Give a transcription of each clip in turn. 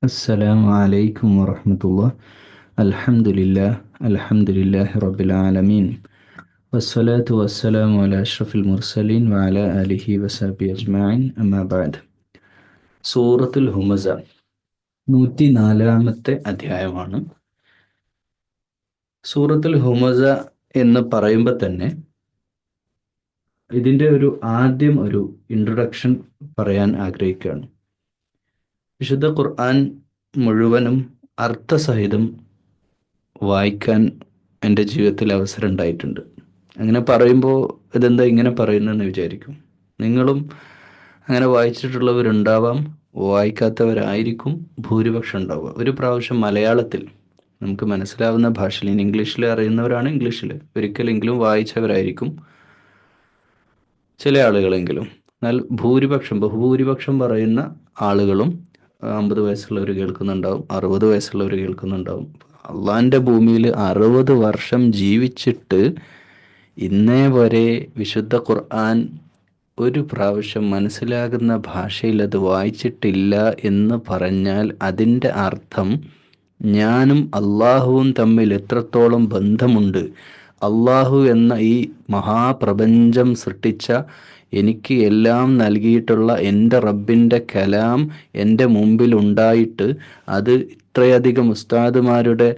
السلام عليكم ورحمة الله. الحمد لله رب العالمين، والصلاة والسلام على أشرف المرسلين وعلى آله وصحبه أجمعين. أما بعد. സൂറത്തുൽ ഹുമസ 104-ാമത്തെ അധ്യായമാണ്. സൂറത്തുൽ ഹുമസ എന്ന് പറയുമ്പോൾ തന്നെ ഇതിൻ്റെ ആദ്യം ഒരു ഇൻട്രൊഡക്ഷൻ പറയാൻ ആഗ്രഹിക്കുകയാണ്. വിശുദ്ധ ഖുർആൻ മുഴുവനും അർത്ഥസഹിതം വായിക്കാൻ എൻ്റെ ജീവിതത്തിൽ അവസരം ഉണ്ടായിട്ടുണ്ട്. അങ്ങനെ പറയുമ്പോൾ ഇതെന്താ ഇങ്ങനെ പറയുന്നതെന്ന് വിചാരിക്കും. നിങ്ങളും അങ്ങനെ വായിച്ചിട്ടുള്ളവരുണ്ടാവാം, വായിക്കാത്തവരായിരിക്കും ഭൂരിപക്ഷം ഉണ്ടാവുക. ഒരു പ്രാവശ്യം മലയാളത്തിൽ നമുക്ക് മനസ്സിലാവുന്ന ഭാഷയിൽ, ഇംഗ്ലീഷിൽ അറിയുന്നവരാണ് ഇംഗ്ലീഷിൽ ഒരിക്കലെങ്കിലും വായിച്ചവരായിരിക്കും ചില ആളുകളെങ്കിലും. എന്നാൽ ബഹുഭൂരിപക്ഷം പറയുന്ന ആളുകളും 50 വയസ്സുള്ളവർ കേൾക്കുന്നുണ്ടാവും, 60 വയസ്സുള്ളവർ കേൾക്കുന്നുണ്ടാവും. അള്ളാൻ്റെ ഭൂമിയിൽ 60 വർഷം ജീവിച്ചിട്ട് ഇന്നേ വരെ വിശുദ്ധ ഖുർആൻ ഒരു പ്രാവശ്യം മനസ്സിലാകുന്ന ഭാഷയിൽ അത് വായിച്ചിട്ടില്ല എന്ന് പറഞ്ഞാൽ അതിൻ്റെ അർത്ഥം ഞാനും അള്ളാഹുവും തമ്മിൽ എത്രത്തോളം ബന്ധമുണ്ട്, അള്ളാഹു എന്ന ഈ മഹാപ്രപഞ്ചം സൃഷ്ടിച്ച, എനിക്ക് എല്ലാം നൽകിയിട്ടുള്ള എൻ്റെ റബ്ബിൻ്റെ കലാം എൻ്റെ മുമ്പിലുണ്ടായിട്ട് അത് ഇത്രയധികം ഉസ്താദുമാരുടെ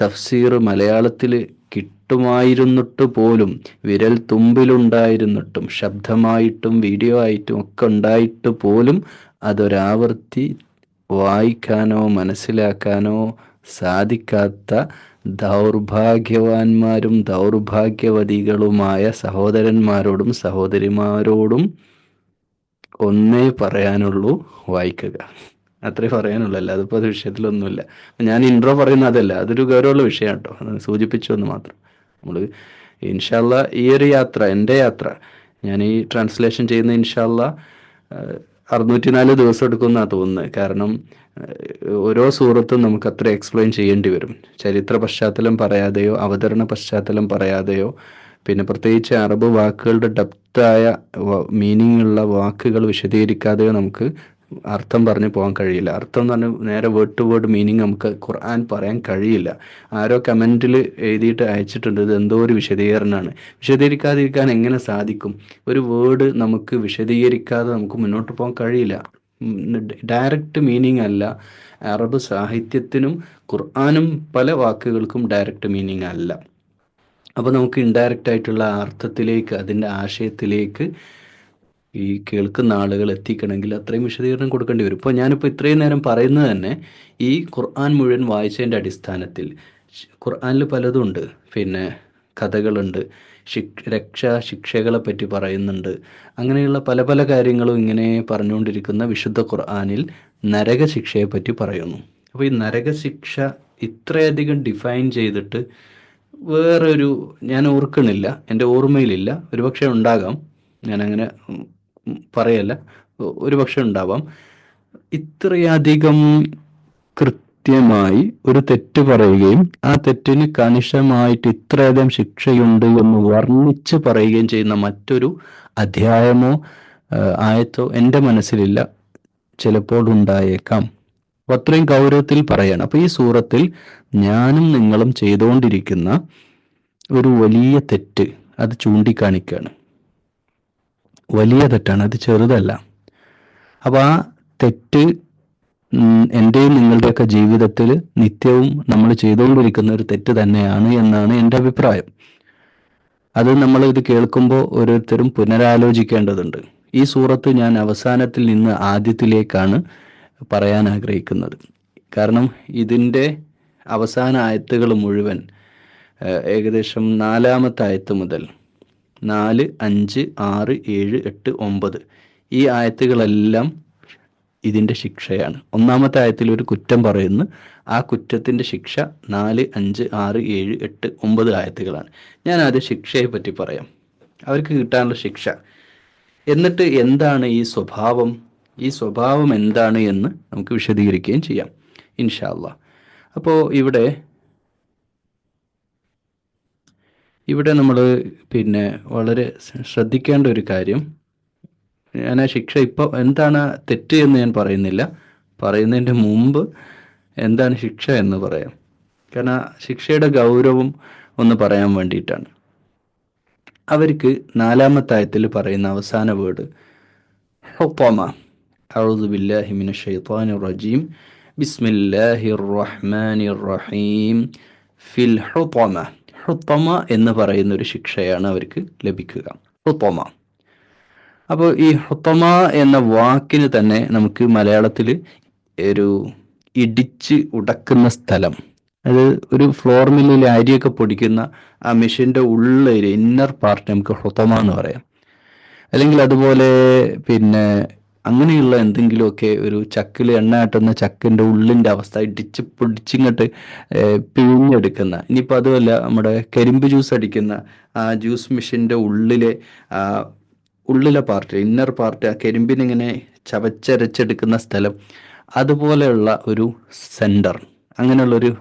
തഫ്സീർ മലയാളത്തിൽ കിട്ടുമായിരുന്നിട്ട് പോലും, വിരൽ തുമ്പിലുണ്ടായിരുന്നിട്ടും ശബ്ദമായിട്ടും വീഡിയോ ആയിട്ടും ഒക്കെ ഉണ്ടായിട്ട് പോലും അതൊരാവർത്തി വായിക്കാനോ മനസ്സിലാക്കാനോ സാധിക്കാത്ത ദൗർഭാഗ്യവാന്മാരും ദൗർഭാഗ്യവതികളുമായ സഹോദരന്മാരോടും സഹോദരിമാരോടും ഒന്നേ പറയാനുള്ളൂ: വായിക്കുക. അത്രേ പറയാനുള്ളൂ. അല്ല, അതിപ്പോൾ അത് വിഷയത്തിലൊന്നുമില്ല. ഞാൻ ഇൻട്രോ പറയുന്ന അതല്ല, അതൊരു ഗൗരവമുള്ള വിഷയമാണ് കേട്ടോ, അത് സൂചിപ്പിച്ചു എന്ന് മാത്രം. നമ്മൾ ഇൻഷാല്ല ഈ ഒരു യാത്ര, എൻ്റെ യാത്ര, ഞാൻ ഈ ട്രാൻസ്ലേഷൻ ചെയ്യുന്ന ഇൻഷാല്ല 604 ദിവസം എടുക്കുമെന്നാണ് തോന്നുന്നത്. കാരണം ഓരോ സൂറത്തും നമുക്ക് അത്ര എക്സ്പ്ലെയിൻ ചെയ്യേണ്ടി വരും. ചരിത്ര പശ്ചാത്തലം പറയാതെയോ അവതരണ പശ്ചാത്തലം പറയാതെയോ, പിന്നെ പ്രത്യേകിച്ച് അറബ് വാക്കുകളുടെ ഡെപ്തായ മീനിങ് ഉള്ള വാക്കുകൾ വിശദീകരിക്കാതെയോ നമുക്ക് അർത്ഥം പറഞ്ഞു പോകാൻ കഴിയില്ല. അർത്ഥം എന്ന് പറഞ്ഞാൽ നേരെ വേർഡ് ടു വേർഡ് മീനിങ് നമുക്ക് ഖുർആൻ പറയാൻ കഴിയില്ല. ആരോ കമൻറ്റിൽ എഴുതിയിട്ട് അയച്ചിട്ടുണ്ട്, ഇത് എന്തോ ഒരു വിശദീകരണമാണ്. വിശദീകരിക്കാതിരിക്കാൻ എങ്ങനെ സാധിക്കും? ഒരു വേർഡ് നമുക്ക് വിശദീകരിക്കാതെ നമുക്ക് മുന്നോട്ട് പോകാൻ കഴിയില്ല. ഡയറക്റ്റ് മീനിങ് അല്ല. അറബ് സാഹിത്യത്തിനും ഖുർആനും പല വാക്കുകൾക്കും ഡയറക്റ്റ് മീനിങ് അല്ല. അപ്പോൾ നമുക്ക് ഇൻഡയറക്റ്റ് ആയിട്ടുള്ള അർത്ഥത്തിലേക്ക്, അതിൻ്റെ ആശയത്തിലേക്ക് ഈ കേൾക്കുന്ന ആളുകൾ എത്തിക്കണമെങ്കിൽ അത്രയും വിശദീകരണം കൊടുക്കേണ്ടി വരും. ഇപ്പോൾ ഞാനിപ്പോൾ ഇത്രയും നേരം പറയുന്നത് തന്നെ ഈ ഖുർആൻ മുഴുവൻ വായിച്ചതിൻ്റെ അടിസ്ഥാനത്തിൽ. ഖുർആനിൽ പലതും ഉണ്ട്, പിന്നെ കഥകളുണ്ട്, ശിക്ഷകളെ പറ്റി പറയുന്നുണ്ട്. അങ്ങനെയുള്ള പല പല കാര്യങ്ങളും ഇങ്ങനെ പറഞ്ഞുകൊണ്ടിരിക്കുന്ന വിശുദ്ധ ഖുർആനിൽ നരകശിക്ഷയെ പറ്റി പറയുന്നു. അപ്പോൾ ഈ നരകശിക്ഷ ഇത്രയധികം ഡിഫൈൻ ചെയ്തിട്ട് വേറൊരു, ഞാൻ ഓർക്കണില്ല, എൻ്റെ ഓർമ്മയിലില്ല, ഒരുപക്ഷെ ഉണ്ടാകാം, ഞാനങ്ങനെ പറയല്ല, ഒരുപക്ഷെ ഉണ്ടാവാം, ഇത്രയധികം കൃത്യമായി ഒരു തെറ്റ് പറയുകയും ആ തെറ്റിന് കണിശമായിട്ട് ഇത്രയധികം ശിക്ഷയുണ്ട് എന്ന് വർണ്ണിച്ച് പറയുകയും ചെയ്യുന്ന മറ്റൊരു അധ്യായമോ ആയത്തോ എൻ്റെ മനസ്സിലില്ല. ചിലപ്പോൾ ഉണ്ടായേക്കാം. അപ്പോൾ അത്രയും ഗൗരവത്തിൽ പറയാണ്. അപ്പോൾ ഈ സൂറത്തിൽ ഞാനും നിങ്ങളും ചെയ്തുകൊണ്ടിരിക്കുന്ന ഒരു വലിയ തെറ്റ് അത് ചൂണ്ടിക്കാണിക്കുകയാണ്. വലിയ തെറ്റാണ്, അത് ചെറുതല്ല. അപ്പോൾ ആ തെറ്റ് എൻ്റെയും നിങ്ങളുടെയൊക്കെ ജീവിതത്തിൽ നിത്യവും നമ്മൾ ചെയ്തുകൊണ്ടിരിക്കുന്ന ഒരു തെറ്റ് തന്നെയാണ് എന്നാണ് എൻ്റെ അഭിപ്രായം. അത് നമ്മൾ ഇത് കേൾക്കുമ്പോൾ ഓരോരുത്തരും പുനരാലോചിക്കേണ്ടതുണ്ട്. ഈ സൂറത്ത് ഞാൻ അവസാനത്തിൽ നിന്ന് ആദ്യത്തിലേക്കാണ് പറയാൻ ആഗ്രഹിക്കുന്നത്. കാരണം ഇതിൻ്റെ അവസാന ആയത്തുകൾ മുഴുവൻ, ഏകദേശം 4-ാമത്തെ ആയത്ത് മുതൽ 4, 5, 6, 7, 8, 9 ഈ ആയത്തുകളെല്ലാം ഇതിൻ്റെ ശിക്ഷയാണ്. 1-ാമത്തെ ആയത്തിൽ ഒരു കുറ്റം പറയുന്നു, ആ കുറ്റത്തിൻ്റെ ശിക്ഷ 4, 5, 6, 7, 8, 9 ആയത്തുകളാണ്. ഞാൻ ആദ്യം ശിക്ഷയെ പറ്റി പറയാം, അവർക്ക് കിട്ടാനുള്ള ശിക്ഷ. എന്നിട്ട് എന്താണ് ഈ സ്വഭാവം എന്താണ് എന്ന് നമുക്ക് വിശദീകരിക്കുകയും ചെയ്യാം ഇൻഷാ അല്ലാഹ്. അപ്പോൾ ഇവിടെ നമ്മൾ പിന്നെ വളരെ ശ്രദ്ധിക്കേണ്ട ഒരു കാര്യം, ഞാൻ ആ ശിക്ഷ ഇപ്പോൾ എന്താണ് തെറ്റ് എന്ന് ഞാൻ പറയുന്നില്ല, പറയുന്നതിൻ്റെ മുമ്പ് എന്താണ് ശിക്ഷ എന്ന് പറയാം. കാരണം ശിക്ഷയുടെ ഗൗരവം ഒന്ന് പറയാൻ വേണ്ടിയിട്ടാണ്. അവർക്ക് 4-ാമത്തെ ആയത്തിൽ പറയുന്ന അവസാന വേർഡ് ഹുത്തമ. അഊദു ബില്ലാഹി മിനശ് ശൈത്വാനിർ റജീം. ബിസ്മില്ലാഹിർ റഹ്മാനിർ റഹീം. ഫിൽ ഹുത്തമ. ഹുത്തമ എന്ന് പറയുന്ന ഒരു ശിക്ഷയാണ് അവർക്ക് ലഭിക്കുക. ഹുത്തമ. അപ്പോൾ ഈ ഹുത്തമ എന്ന വാക്കിന് തന്നെ നമുക്ക് മലയാളത്തിൽ ഒരു ഇടിച്ച് ഉടക്കുന്ന സ്ഥലം, അത് ഒരു ഫ്ലോർ മില്ലിൽ അരിയൊക്കെ പൊടിക്കുന്ന ആ മെഷീൻ്റെ ഉള്ളൊരു ഇന്നർ പാർട്ട് നമുക്ക് ഹുത്തമ എന്ന് പറയാം. അല്ലെങ്കിൽ അതുപോലെ പിന്നെ അങ്ങനെയുള്ള എന്തെങ്കിലുമൊക്കെ ഒരു ചക്കിൽ എണ്ണ ആട്ടുന്ന ചക്കിൻ്റെ ഉള്ളിൻ്റെ അവസ്ഥ ഇടിച്ച് പൊടിച്ചിങ്ങോട്ട് പിഴിഞ്ഞെടുക്കുന്ന, ഇനിയിപ്പോൾ അതുമല്ല നമ്മുടെ കരിമ്പ് ജ്യൂസ് അടിക്കുന്ന ആ ജ്യൂസ് മെഷീൻ്റെ ഉള്ളിലെ പാർട്ട്, ഇന്നർ പാർട്ട്, ആ കരിമ്പിനിങ്ങനെ ചവച്ചരച്ചെടുക്കുന്ന സ്ഥലം, അതുപോലെയുള്ള ഒരു സെൻറ്റർ, അങ്ങനെയുള്ളൊരു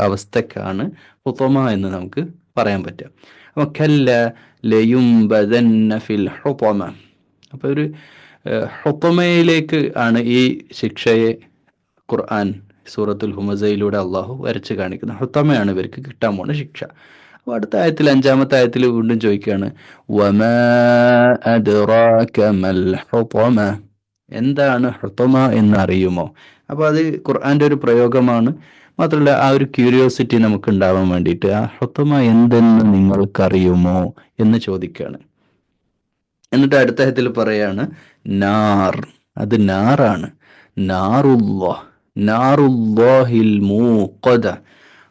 അവസ്ഥക്കാണ് ഹുത്തമ എന്ന് നമുക്ക് പറയാൻ പറ്റുക. അപ്പോൾ കല്ല ലയുംബദന്ന ഫിൽ ഹുത്തമ. അപ്പോൾ ഒരു ഹുത്തമയിലേക്ക് ആണ് ഈ ശിക്ഷയെ ഖുർആൻ സൂറത്തുൽ ഹുമസയിലൂടെ അള്ളാഹു വരച്ച് കാണിക്കുന്നത്. ഹുത്തമയാണ് ഇവർക്ക് കിട്ടാൻ പോകുന്ന ശിക്ഷ. അപ്പോൾ അടുത്ത ആയത്തിൽ 5-ാമത്തെ ആയത്തിൽ വീണ്ടും ചോദിക്കുകയാണ്, വമാ അദ്റാക മൽ ഹുത്തമ. എന്താണ് ഹുത്തമ എന്നറിയുമോ? അപ്പോൾ അത് ഖുർആൻ്റെ ഒരു പ്രയോഗമാണ്. മാത്രമല്ല ആ ഒരു ക്യൂരിയോസിറ്റി നമുക്ക് ഉണ്ടാവാൻ വേണ്ടിയിട്ട് ആ ഹുത്തമ എന്തെന്ന് നിങ്ങൾക്കറിയുമോ എന്ന് ചോദിക്കുകയാണ്. എന്നിട്ട് അടുത്ത ആയത്തിൽ പറയാണ് നാർ. അത് നാറാണ്. നാറുല്ലാഹിൽ മൂഖദ.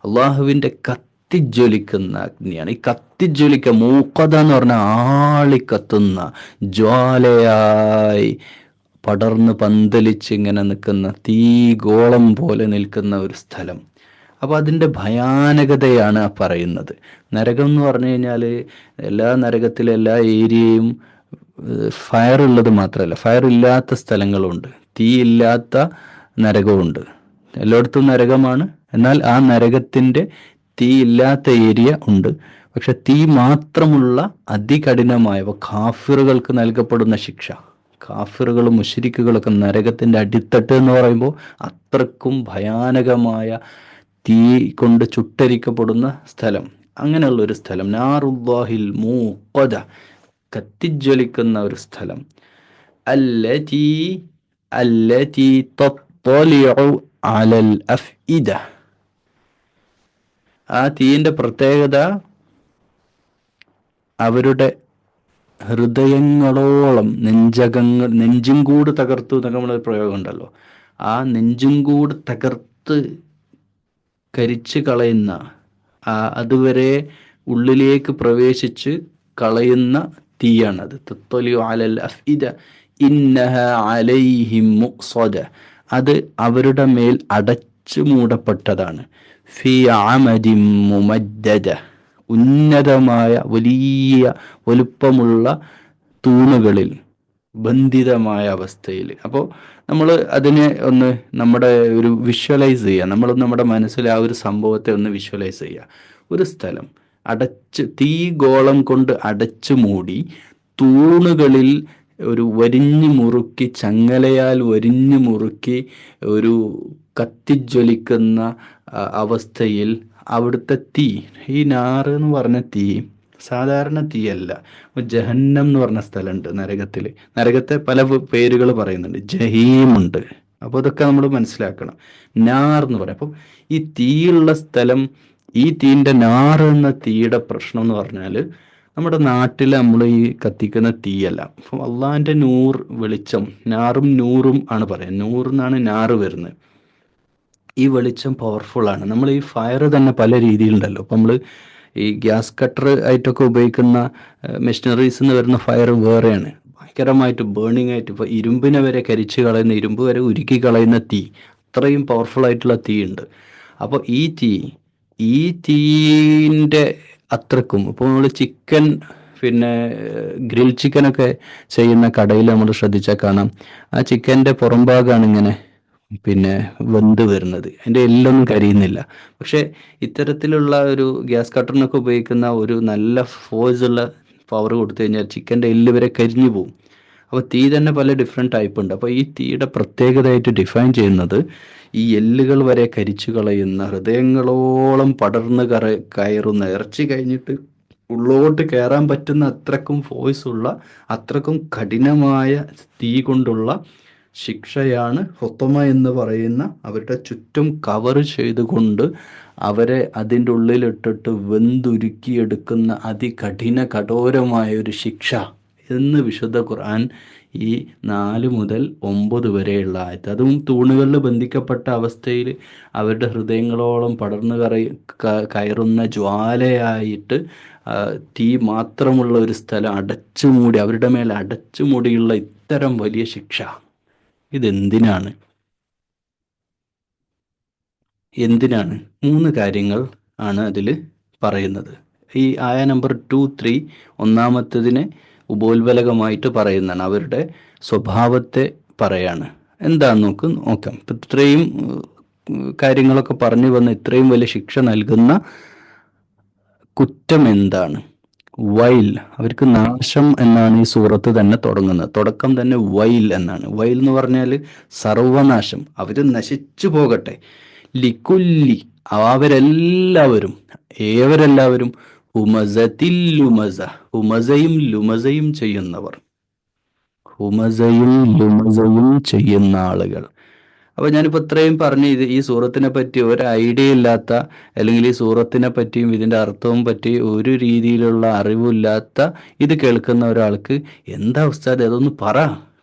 അള്ളാഹുവിൻ്റെ കത്തിജ്വലിക്കുന്ന അഗ്നിയാണ്. ഈ കത്തിജ്വലിക്കുക, മൂഖദ എന്ന് പറഞ്ഞാൽ ആളിക്കത്തുന്ന, ജ്വാലയായി പടർന്ന് പന്തലിച്ച് ഇങ്ങനെ നിൽക്കുന്ന, തീഗോളം പോലെ നിൽക്കുന്ന ഒരു സ്ഥലം. അപ്പോൾ അതിൻ്റെ ഭയാനകതയാണ് ആ പറയുന്നത്. നരകം എന്ന് പറഞ്ഞു കഴിഞ്ഞാൽ എല്ലാ നരകത്തിലെ എല്ലാ ഏരിയയും ഫയർ ഉള്ളത് മാത്രമല്ല, ഫയർ ഇല്ലാത്ത സ്ഥലങ്ങളുണ്ട്, തീ ഇല്ലാത്ത നരകമുണ്ട്. എല്ലായിടത്തും നരകമാണ്, എന്നാൽ ആ നരകത്തിൻ്റെ തീ ഇല്ലാത്ത ഏരിയ ഉണ്ട്. പക്ഷെ തീ മാത്രമുള്ള അതികഠിനമായ കാഫിറുകൾക്ക് നൽകപ്പെടുന്ന ശിക്ഷ, കാഫിറുകളും മുശ്രിക്കുകളൊക്കെ നരകത്തിൻ്റെ അടിത്തട്ട് എന്ന് പറയുമ്പോൾ അത്രക്കും ഭയാനകമായ തീ കൊണ്ട് ചുട്ടരിക്കപ്പെടുന്ന സ്ഥലം, അങ്ങനെയുള്ളൊരു സ്ഥലം. നാറുല്ലാഹിൽ മൂഖദ, കത്തിജ്വലിക്കുന്ന ഒരു സ്ഥലം. അല്ലതി തത്വലിഉ അലൽ അഫ്ഇദ. ആ തീയിൻ്റെ പ്രത്യേകത അവരുടെ ഹൃദയങ്ങളോളം, നെഞ്ചും കൂട് തകർത്തു എന്നൊക്കെ നമ്മളൊരു പ്രയോഗം ഉണ്ടല്ലോ, ആ നെഞ്ചും കൂട് തകർത്ത് കരിച്ച് കളയുന്ന, അതുവരെ ഉള്ളിലേക്ക് പ്രവേശിച്ച് കളയുന്ന തീയാണത്. തത്വലിഉ അലൽ അഫ്ഇദ ഇന്നഹ അലൈഹിം മുഖ്സദ. അത് അവരുടെ മേൽ അടച്ചു മൂടപ്പെട്ടതാണ്. ഫി അമദിൻ മുമദ്ദദ. ഉന്നതമായ വലിയ വലുപ്പമുള്ള തൂണുകളിൽ ബന്ധിതമായ അവസ്ഥയിൽ. അപ്പോൾ നമ്മൾ അതിനെ ഒന്ന് നമ്മുടെ ഒരു വിഷ്വലൈസ് ചെയ്യുക, നമ്മൾ നമ്മുടെ മനസ്സിൽ ആ ഒരു സംഭവത്തെ ഒന്ന് വിഷ്വലൈസ് ചെയ്യുക. ഒരു സ്ഥലം അടച്ച്, തീ ഗോളം കൊണ്ട് അടച്ചു മൂടി, തൂണുകളിൽ ഒരു വരിഞ്ഞു മുറുക്കി, ചങ്ങലയാൽ വരിഞ്ഞു മുറുക്കി ഒരു കത്തിജ്വലിക്കുന്ന അവസ്ഥയിൽ അവിടുത്തെ തീ, ഈ നാറ് എന്ന് പറഞ്ഞ തീ സാധാരണ തീയല്ല. ജഹന്നം എന്ന് പറഞ്ഞ സ്ഥലമുണ്ട് നരകത്തിൽ. നരകത്തെ പല പേരുകൾ പറയുന്നുണ്ട്, ജഹീമുണ്ട്. അപ്പോൾ ഇതൊക്കെ നമ്മൾ മനസ്സിലാക്കണം. നാർ എന്ന് പറയും. അപ്പം ഈ തീയുള്ള സ്ഥലം, ഈ തീൻ്റെ നാറ് എന്ന തീയുടെ പ്രശ്നം എന്ന് പറഞ്ഞാൽ നമ്മുടെ നാട്ടിൽ നമ്മൾ ഈ കത്തിക്കുന്ന തീയല്ല. അപ്പം അള്ളാഹിൻ്റെ നൂർ, വെളിച്ചം, നാറും നൂറും ആണ് പറയുക. നൂറിന്നാണ് നാറ് വരുന്നത്. ഈ വെളിച്ചം പവർഫുള്ളാണ്. നമ്മൾ ഈ ഫയർ തന്നെ പല രീതിയിലുണ്ടല്ലോ. അപ്പം നമ്മൾ ഈ ഗ്യാസ് കട്ടർ ആയിട്ടൊക്കെ ഉപയോഗിക്കുന്ന മെഷീനറീസ് നിന്ന് വരുന്ന ഫയർ വേറെയാണ്, ഭയങ്കരമായിട്ട് ബേണിംഗ് ആയിട്ട്. ഇപ്പോൾ ഇരുമ്പിനെ വരെ കരിച്ച് കളയുന്ന, ഇരുമ്പ് വരെ ഉരുക്കി കളയുന്ന തീ, അത്രയും പവർഫുൾ ആയിട്ടുള്ള തീ ഉണ്ട്. അപ്പോൾ ഈ തീൻ്റെ അത്രക്കും, ഇപ്പോൾ നമ്മൾ ചിക്കൻ, പിന്നെ ഗ്രിൽ ചിക്കനൊക്കെ ചെയ്യുന്ന കടയിൽ നമ്മൾ ശ്രദ്ധിച്ചാൽ കാണാം, ആ ചിക്കൻ്റെ പുറം ഭാഗമാണ് ഇങ്ങനെ പിന്നെ വെന്ത് വരുന്നത്, അതിൻ്റെ എല്ലൊന്നും കരിയുന്നില്ല. പക്ഷേ ഇത്തരത്തിലുള്ള ഒരു ഗ്യാസ് കട്ടറിനൊക്കെ ഉപയോഗിക്കുന്ന ഒരു നല്ല ഫോഴ്സുള്ള പവർ കൊടുത്തു കഴിഞ്ഞാൽ ചിക്കൻ്റെ എല്ല് വരെ കരിഞ്ഞു പോകും. അപ്പോൾ തീ തന്നെ പല ഡിഫറെൻറ്റ് ടൈപ്പ് ഉണ്ട്. അപ്പോൾ ഈ തീയുടെ പ്രത്യേകതയായിട്ട് ഡിഫൈൻ ചെയ്യുന്നത് ഈ എല്ലുകൾ വരെ കരിച്ചു കളയുന്ന, ഹൃദയങ്ങളോളം പടർന്ന് കയറുന്ന, ഇറച്ചി കഴിഞ്ഞിട്ട് ഉള്ളോട്ട് കയറാൻ പറ്റുന്ന അത്രക്കും ഫോഴ്സ് ഉള്ള, അത്രക്കും കഠിനമായ തീ കൊണ്ടുള്ള ശിക്ഷയാണ് ഹുത്തമ എന്ന് പറയുന്ന, അവരുടെ ചുറ്റും കവർ ചെയ്തുകൊണ്ട് അവരെ അതിൻ്റെ ഉള്ളിലിട്ടിട്ട് വെന്തുരുക്കിയെടുക്കുന്ന അതികഠിന കഠോരമായ ഒരു ശിക്ഷ എന്ന് വിശുദ്ധ ഖുർആൻ ഈ 4 മുതൽ 9 വരെയുള്ള ആയത്ത്, അതും തൂണുകളിൽ ബന്ധിക്കപ്പെട്ട അവസ്ഥയിൽ അവരുടെ ഹൃദയങ്ങളോളം പടർന്നു കയറുന്ന ജ്വാലയായിട്ട് തീ മാത്രമുള്ള ഒരു സ്ഥലം അടച്ചുമൂടി, അവരുടെ മേൽ അടച്ചുമൂടിയുള്ള ഇത്തരം വലിയ ശിക്ഷ ഇതെന്തിനാണ്? എന്തിനാണ്? 3 കാര്യങ്ങൾ ആണ് അതിൽ പറയുന്നത്. ഈ ആയ നമ്പർ 2, 3 ഒന്നാമത്തതിനെ ഉപോത്ബലകമായിട്ട് പറയുന്നതാണ്, അവരുടെ സ്വഭാവത്തെ പറയാണ്. എന്താന്ന് നോക്കാം. ഇപ്പം ഇത്രയും കാര്യങ്ങളൊക്കെ പറഞ്ഞു വന്ന് ഇത്രയും വലിയ ശിക്ഷ നൽകുന്ന കുറ്റം എന്താണ്? വൈൽ, അവർക്ക് നാശം എന്നാണ് ഈ സൂറത്ത് തന്നെ തുടങ്ങുന്നത്. തുടക്കം തന്നെ വൈൽ എന്നാണ്. വൈൽ എന്ന് പറഞ്ഞാൽ സർവനാശം, അവർ നശിച്ചു പോകട്ടെ. ലിക്കുല്ലി, അവരെല്ലാവരും, ഏവരെല്ലാവരും, ഹുമസത്തിൽ ലുമസ, ഹുമസയും ലുമസയും ചെയ്യുന്നവർ, ഹുമസയും ലുമസയും ചെയ്യുന്ന ആളുകൾ. അപ്പോൾ ഞാനിപ്പോൾ ഇത്രയും പറഞ്ഞ് ഈ സൂറത്തിനെ പറ്റി ഒരു ഐഡിയ ഇല്ലാത്ത, അല്ലെങ്കിൽ ഈ സൂറത്തിനെ പറ്റിയും ഇതിൻ്റെ അർത്ഥവും പറ്റി ഒരു രീതിയിലുള്ള അറിവില്ലാത്ത ഇത് കേൾക്കുന്ന ഒരാൾക്ക് എന്താ ഉസ്താദ് അതൊന്ന് പറ,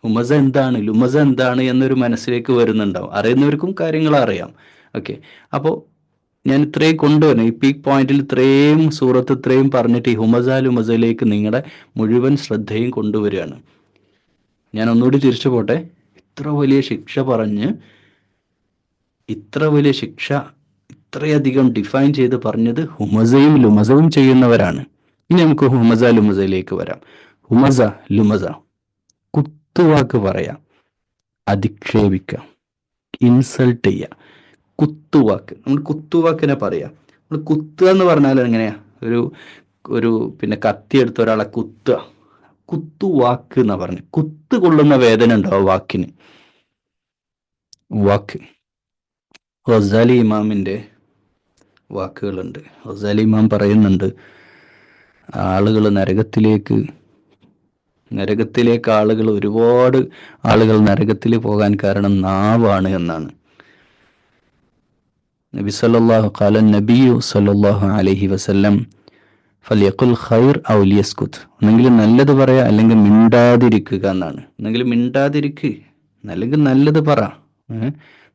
ഹുമസ എന്താണ്, ലുമസ എന്താണ് എന്നൊരു മനസ്സിലേക്ക് വരുന്നുണ്ടാവും. അറിയുന്നവർക്കും കാര്യങ്ങൾ അറിയാം. ഓക്കെ, അപ്പോൾ ഞാൻ ഇത്രയും കൊണ്ടുവരണം, ഈ പീക്ക് പോയിന്റിൽ ഇത്രയും സൂറത്ത് ഇത്രയും പറഞ്ഞിട്ട് ഈ ഹുമസ ലുമസയിലേക്ക് നിങ്ങളുടെ മുഴുവൻ ശ്രദ്ധയും കൊണ്ടുവരികയാണ്. ഞാൻ ഒന്നുകൂടി തിരിച്ചു പോട്ടെ. ഇത്ര വലിയ ശിക്ഷ പറഞ്ഞ്, ഇത്ര വലിയ ശിക്ഷ ഇത്രയധികം ഡിഫൈൻ ചെയ്ത് പറഞ്ഞത് ഹുമസയും ലുമസയും ചെയ്യുന്നവരാണ്. ഇനി നമുക്ക് ഹുമസ ലുമസയിലേക്ക് വരാം. ഹുമസ ലുമസ, കുത്തുവാക്ക് പറയാം, അധിക്ഷേപിക്കാം, ഇൻസൾട്ട് ചെയ്യാം. കുത്തുവാക്ക്, നമ്മൾ കുത്തുവാക്കിനെ പറയാം. നമ്മൾ കുത്തുക എന്ന് പറഞ്ഞാൽ എങ്ങനെയാ? ഒരു പിന്നെ കത്തി എടുത്ത ഒരാളെ കുത്തുക, കുത്തുവാക്ക് എന്നാ പറഞ്ഞു. കുത്ത് കൊള്ളുന്ന വേദന ഉണ്ടാവും വാക്കിന്. വാക്ക് ഗസാലി ഇമാമിൻ്റെ വാക്കുകളുണ്ട്. ഗസാലി ഇമാം പറയുന്നുണ്ട്, ആളുകൾ നരകത്തിലേക്ക് ആളുകൾ, ഒരുപാട് ആളുകൾ നരകത്തിൽ പോകാൻ കാരണം നാവാണ് എന്നാണ്. നബി സല്ലല്ലാഹു ഖാല നബിയു സല്ലല്ലാഹു അലൈഹി വസല്ലം ഫലിയഖുൽ ഖൈർ ഔ ലിയസ്കുത്, ഒന്നെങ്കിൽ നല്ലത് പറയാ അല്ലെങ്കിൽ മിണ്ടാതിരിക്കുക എന്നാണ്. ഒന്നെങ്കിൽ മിണ്ടാതിരിക്കുക, അല്ലെങ്കിൽ നല്ലത് പറ.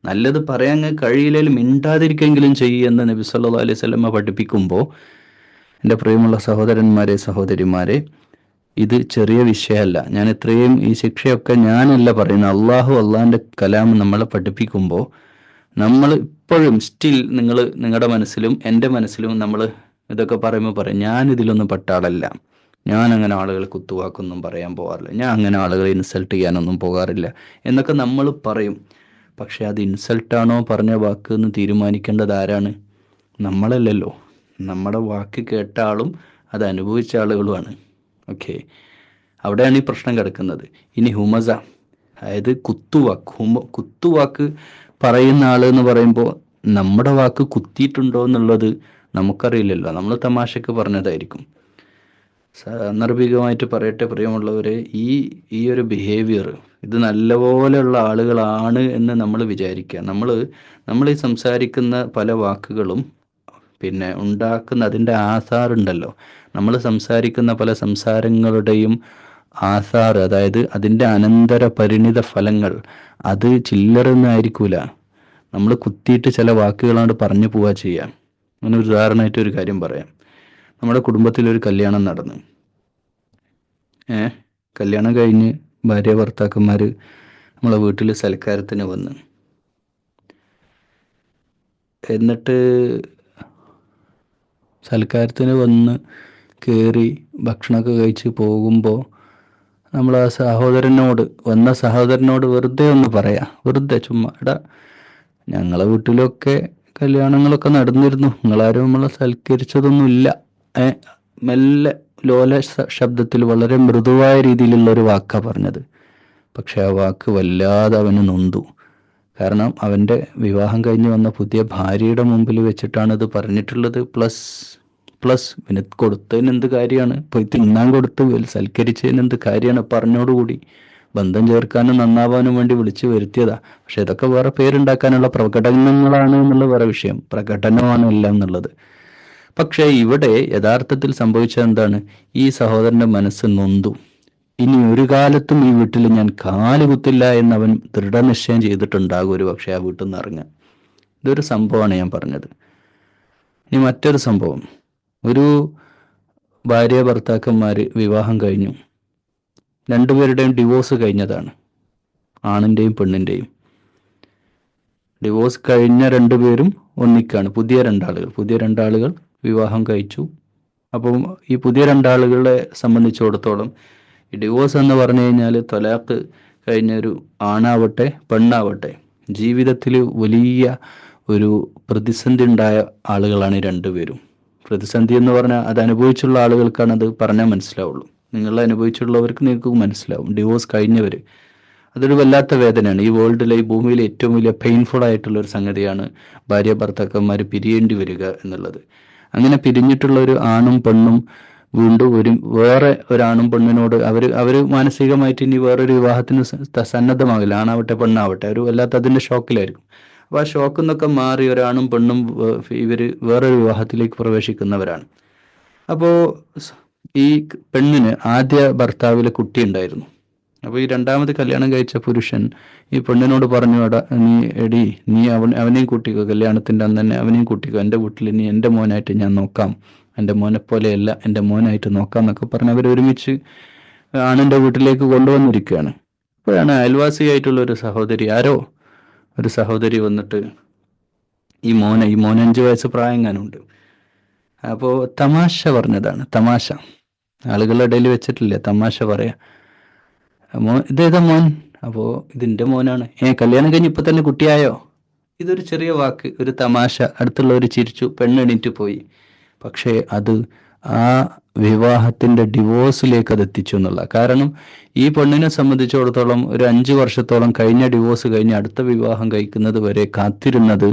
നല്ലത് പറയാൻ കഴിയില്ലെങ്കിൽ മിണ്ടാതിരിക്കെങ്കിലും ചെയ്യുമെന്ന് നബി സല്ലല്ലാഹു അലൈഹി വസല്ലം പഠിപ്പിക്കുമ്പോൾ, എൻ്റെ പ്രിയമുള്ള സഹോദരന്മാരെ സഹോദരിമാരെ, ഇത് ചെറിയ വിഷയമല്ല. ഞാൻ ഇത്രയും ഈ ശിക്ഷയൊക്കെ ഞാനല്ല പറയുന്നത്, അള്ളാഹിൻ്റെ കലാം നമ്മളെ പഠിപ്പിക്കുമ്പോൾ നമ്മൾ ഇപ്പോഴും സ്റ്റിൽ നിങ്ങളുടെ മനസ്സിലും എൻ്റെ മനസ്സിലും നമ്മൾ ഇതൊക്കെ പറയുമ്പോൾ പറയും, ഞാൻ ഇതിലൊന്നും പെട്ട ആളല്ല, ഞാൻ അങ്ങനെ ആളുകളെ കുത്തുവാക്കൊന്നും പറയാൻ പോകാറില്ല, ഞാൻ അങ്ങനെ ആളുകളെ ഇൻസൾട്ട് ചെയ്യാനൊന്നും പോകാറില്ല എന്നൊക്കെ നമ്മൾ പറയും. പക്ഷെ അത് ഇൻസൾട്ടാണോ പറഞ്ഞ വാക്ക് എന്ന് തീരുമാനിക്കേണ്ടത് ആരാണ്? നമ്മളല്ലല്ലോ. നമ്മുടെ വാക്ക് കേട്ട ആളും അത് അനുഭവിച്ച ആളുകളുമാണ്. ഓക്കെ, അവിടെയാണ് ഈ പ്രശ്നം കിടക്കുന്നത്. ഇനി ഹുമസ, അതായത് കുത്തുവാക്ക് പറയുന്ന ആൾ എന്ന് പറയുമ്പോൾ നമ്മുടെ വാക്ക് കുത്തിയിട്ടുണ്ടോ എന്നുള്ളത് നമുക്കറിയില്ലല്ലോ. നമ്മൾ തമാശക്ക് പറഞ്ഞതായിരിക്കും. സാന്ദർഭികമായിട്ട് പറയട്ടെ പ്രിയമുള്ളവരെ, ഈ ഒരു ബിഹേവിയർ, ഇത് നല്ലപോലെയുള്ള ആളുകളാണ് എന്ന് നമ്മൾ വിചാരിക്കുക. നമ്മൾ ഈ സംസാരിക്കുന്ന പല വാക്കുകളും പിന്നെ ഉണ്ടാക്കുന്ന അതിൻ്റെ ആസാറുണ്ടല്ലോ, നമ്മൾ സംസാരിക്കുന്ന പല സംസാരങ്ങളുടെയും ആസാർ, അതായത് അതിൻ്റെ അനന്തര പരിണിത ഫലങ്ങൾ, അത് ചില്ലറൊന്നായിരിക്കൂല. നമ്മൾ കുത്തിയിട്ട് ചില വാക്കുകളാണ്ട് പറഞ്ഞു പോവുക ചെയ്യാം. അങ്ങനെ ഒരു ഉദാഹരണമായിട്ട് ഒരു കാര്യം പറയാം. നമ്മുടെ കുടുംബത്തിലൊരു കല്യാണം നടന്നു. കല്യാണം കഴിഞ്ഞ് ഭാര്യ ഭർത്താക്കന്മാർ നമ്മളെ വീട്ടിൽ സൽക്കാരത്തിന് വന്ന്, എന്നിട്ട് സൽക്കാരത്തിന് വന്ന് കയറി ഭക്ഷണമൊക്കെ കഴിച്ച് പോകുമ്പോൾ നമ്മൾ ആ വന്ന സഹോദരനോട് വെറുതെ ഒന്ന് പറയാം, വെറുതെ ചുമ്മാ, എടാ ഞങ്ങളെ വീട്ടിലൊക്കെ കല്യാണങ്ങളൊക്കെ നടന്നിരുന്നു, നിങ്ങളാരും നമ്മളെ സൽക്കരിച്ചതൊന്നുമില്ല. മെല്ലെ ലോല ശബ്ദത്തിൽ വളരെ മൃദുവായ രീതിയിലുള്ള ഒരു വാക്കാണ് പറഞ്ഞത്. പക്ഷെ ആ വാക്ക് വല്ലാതെ അവന് നൊന്തു. കാരണം അവൻ്റെ വിവാഹം കഴിഞ്ഞ് വന്ന പുതിയ ഭാര്യയുടെ മുമ്പിൽ വെച്ചിട്ടാണ് ഇത് പറഞ്ഞിട്ടുള്ളത്. പ്ലസ് പ്ലസ് പിന്നെ കൊടുത്തതിന് എന്ത് കാര്യമാണ്? പോയി തിന്നാൻ കൊടുത്ത് സൽക്കരിച്ചതിന് എന്ത് കാര്യമാണ്? പറഞ്ഞോടുകൂടി ബന്ധം ചേർക്കാനും നന്നാവാനും വേണ്ടി വിളിച്ചു വരുത്തിയതാ. പക്ഷെ ഇതൊക്കെ വേറെ പേരുണ്ടാക്കാനുള്ള പ്രകടനങ്ങളാണ് എന്നുള്ള വേറെ വിഷയം. പ്രകടനമാണ് എല്ലാം എന്നുള്ളത്. പക്ഷേ ഇവിടെ യഥാർത്ഥത്തിൽ സംഭവിച്ചത് എന്താണ്? ഈ സഹോദരന്റെ മനസ്സ് നൊന്തു. ഇനി ഒരു കാലത്തും ഈ വീട്ടിൽ ഞാൻ കാല് കുത്തില്ല എന്നവൻ ദൃഢനിശ്ചയം ചെയ്തിട്ടുണ്ടാകും ഒരു പക്ഷെ ആ വീട്ടിൽ നിന്ന് ഇറങ്ങാൻ. ഇതൊരു സംഭവമാണ് ഞാൻ പറഞ്ഞത്. ഇനി മറ്റൊരു സംഭവം. ഒരു ഭാര്യ ഭർത്താക്കന്മാർ വിവാഹം കഴിഞ്ഞു. രണ്ടുപേരുടെയും ഡിവോഴ്സ് കഴിഞ്ഞതാണ്, ആണിൻ്റെയും പെണ്ണിൻ്റെയും. ഡിവോഴ്സ് കഴിഞ്ഞ രണ്ടുപേരും ഒന്നിക്കാണ്. പുതിയ രണ്ടാളുകൾ വിവാഹം കഴിച്ചു. അപ്പം ഈ പുതിയ രണ്ടാളുകളെ സംബന്ധിച്ചിടത്തോളം ഈ ഡിവോഴ്സ് എന്ന് പറഞ്ഞു കഴിഞ്ഞാൽ തൊലാക്ക് കഴിഞ്ഞൊരു ആണാവട്ടെ പെണ്ണാവട്ടെ ജീവിതത്തിൽ വലിയ ഒരു പ്രതിസന്ധി ഉണ്ടായ ആളുകളാണ് ഈ രണ്ടുപേരും. പ്രതിസന്ധി എന്ന് പറഞ്ഞാൽ അത് അനുഭവിച്ചുള്ള ആളുകൾക്കാണ് അത് പറഞ്ഞാൽ മനസ്സിലാവുള്ളൂ. നിങ്ങൾ അനുഭവിച്ചുള്ളവർക്ക് നിങ്ങൾക്ക് മനസ്സിലാവും. ഡിവോഴ്സ് കഴിഞ്ഞവർ, അതൊരു വല്ലാത്ത വേദനയാണ്. ഈ വേൾഡിലെ, ഈ ഭൂമിയിലെ ഏറ്റവും വലിയ പെയിൻഫുൾ ആയിട്ടുള്ള ഒരു സംഗതിയാണ് ഭാര്യ ഭർത്താക്കന്മാർ പിരിയേണ്ടി വരിക എന്നുള്ളത്. അങ്ങനെ പിരിഞ്ഞിട്ടുള്ള ഒരു ആണും പെണ്ണും വീണ്ടും വേറെ ഒരാണും പെണ്ണിനോട് അവർ മാനസികമായിട്ട് ഇനി വേറൊരു വിവാഹത്തിന് സന്നദ്ധമാകില്ല. ആണാവട്ടെ പെണ്ണാവട്ടെ, ഒരു വല്ലാത്ത അതിൻ്റെ ഷോക്കിലായിരിക്കും. അപ്പോൾ ആ ഷോക്കിൽ നിന്നൊക്കെ മാറി ഒരാണും പെണ്ണും ഇവർ വേറൊരു വിവാഹത്തിലേക്ക് പ്രവേശിക്കുന്നവരാണ്. അപ്പോൾ ഈ പെണ്ണിന് ആദ്യ ഭർത്താവിലെ കുട്ടി ഉണ്ടായിരുന്നു. അപ്പോൾ ഈ രണ്ടാമത് കല്യാണം കഴിച്ച പുരുഷൻ ഈ പെണ്ണിനോട് പറഞ്ഞു, നീ അവനെയും കൂട്ടിക്കോ, കല്യാണത്തിൻ്റെ അന്ന് തന്നെ അവനെയും കൂട്ടിക്കോ, എൻ്റെ വീട്ടിൽ നീ എൻ്റെ മോനായിട്ട് ഞാൻ നോക്കാം, എൻ്റെ മോനെ പോലെയല്ല എൻ്റെ മോനായിട്ട് നോക്കാം എന്നൊക്കെ പറഞ്ഞ് അവർ ഒരുമിച്ച് ആണിൻ്റെ വീട്ടിലേക്ക് കൊണ്ടുവന്നിരിക്കുകയാണ്. അപ്പോഴാണ് അയൽവാസിയായിട്ടുള്ള ഒരു സഹോദരി വന്നിട്ട് ഈ മോനെ 5 വയസ്സ് പ്രായങ്ങാനുണ്ട്. അപ്പോൾ തമാശ പറഞ്ഞതാണ്. തമാശ ആളുകളുടെ ഇടയിൽ വെച്ചിട്ടില്ല, തമാശ പറയാ. ഇതേതാ മോൻ? അപ്പോൾ ഇതിൻ്റെ മോനാണ്. കല്യാണം കഴിഞ്ഞ് ഇപ്പം തന്നെ കുട്ടിയായോ? ഇതൊരു ചെറിയ വാക്ക്, ഒരു തമാശ. അടുത്തുള്ളവർ ചിരിച്ചു, പെണ്ണെണീറ്റ് പോയി. പക്ഷേ അത് ആ വിവാഹത്തിൻ്റെ ഡിവോഴ്സിലേക്ക് അത് എത്തിച്ചു എന്നുള്ള. കാരണം ഈ പെണ്ണിനെ സംബന്ധിച്ചിടത്തോളം ഒരു 5 വർഷത്തോളം കഴിഞ്ഞ ഡിവോഴ്സ് കഴിഞ്ഞ് അടുത്ത വിവാഹം കഴിക്കുന്നത് വരെ കാത്തിരുന്നത്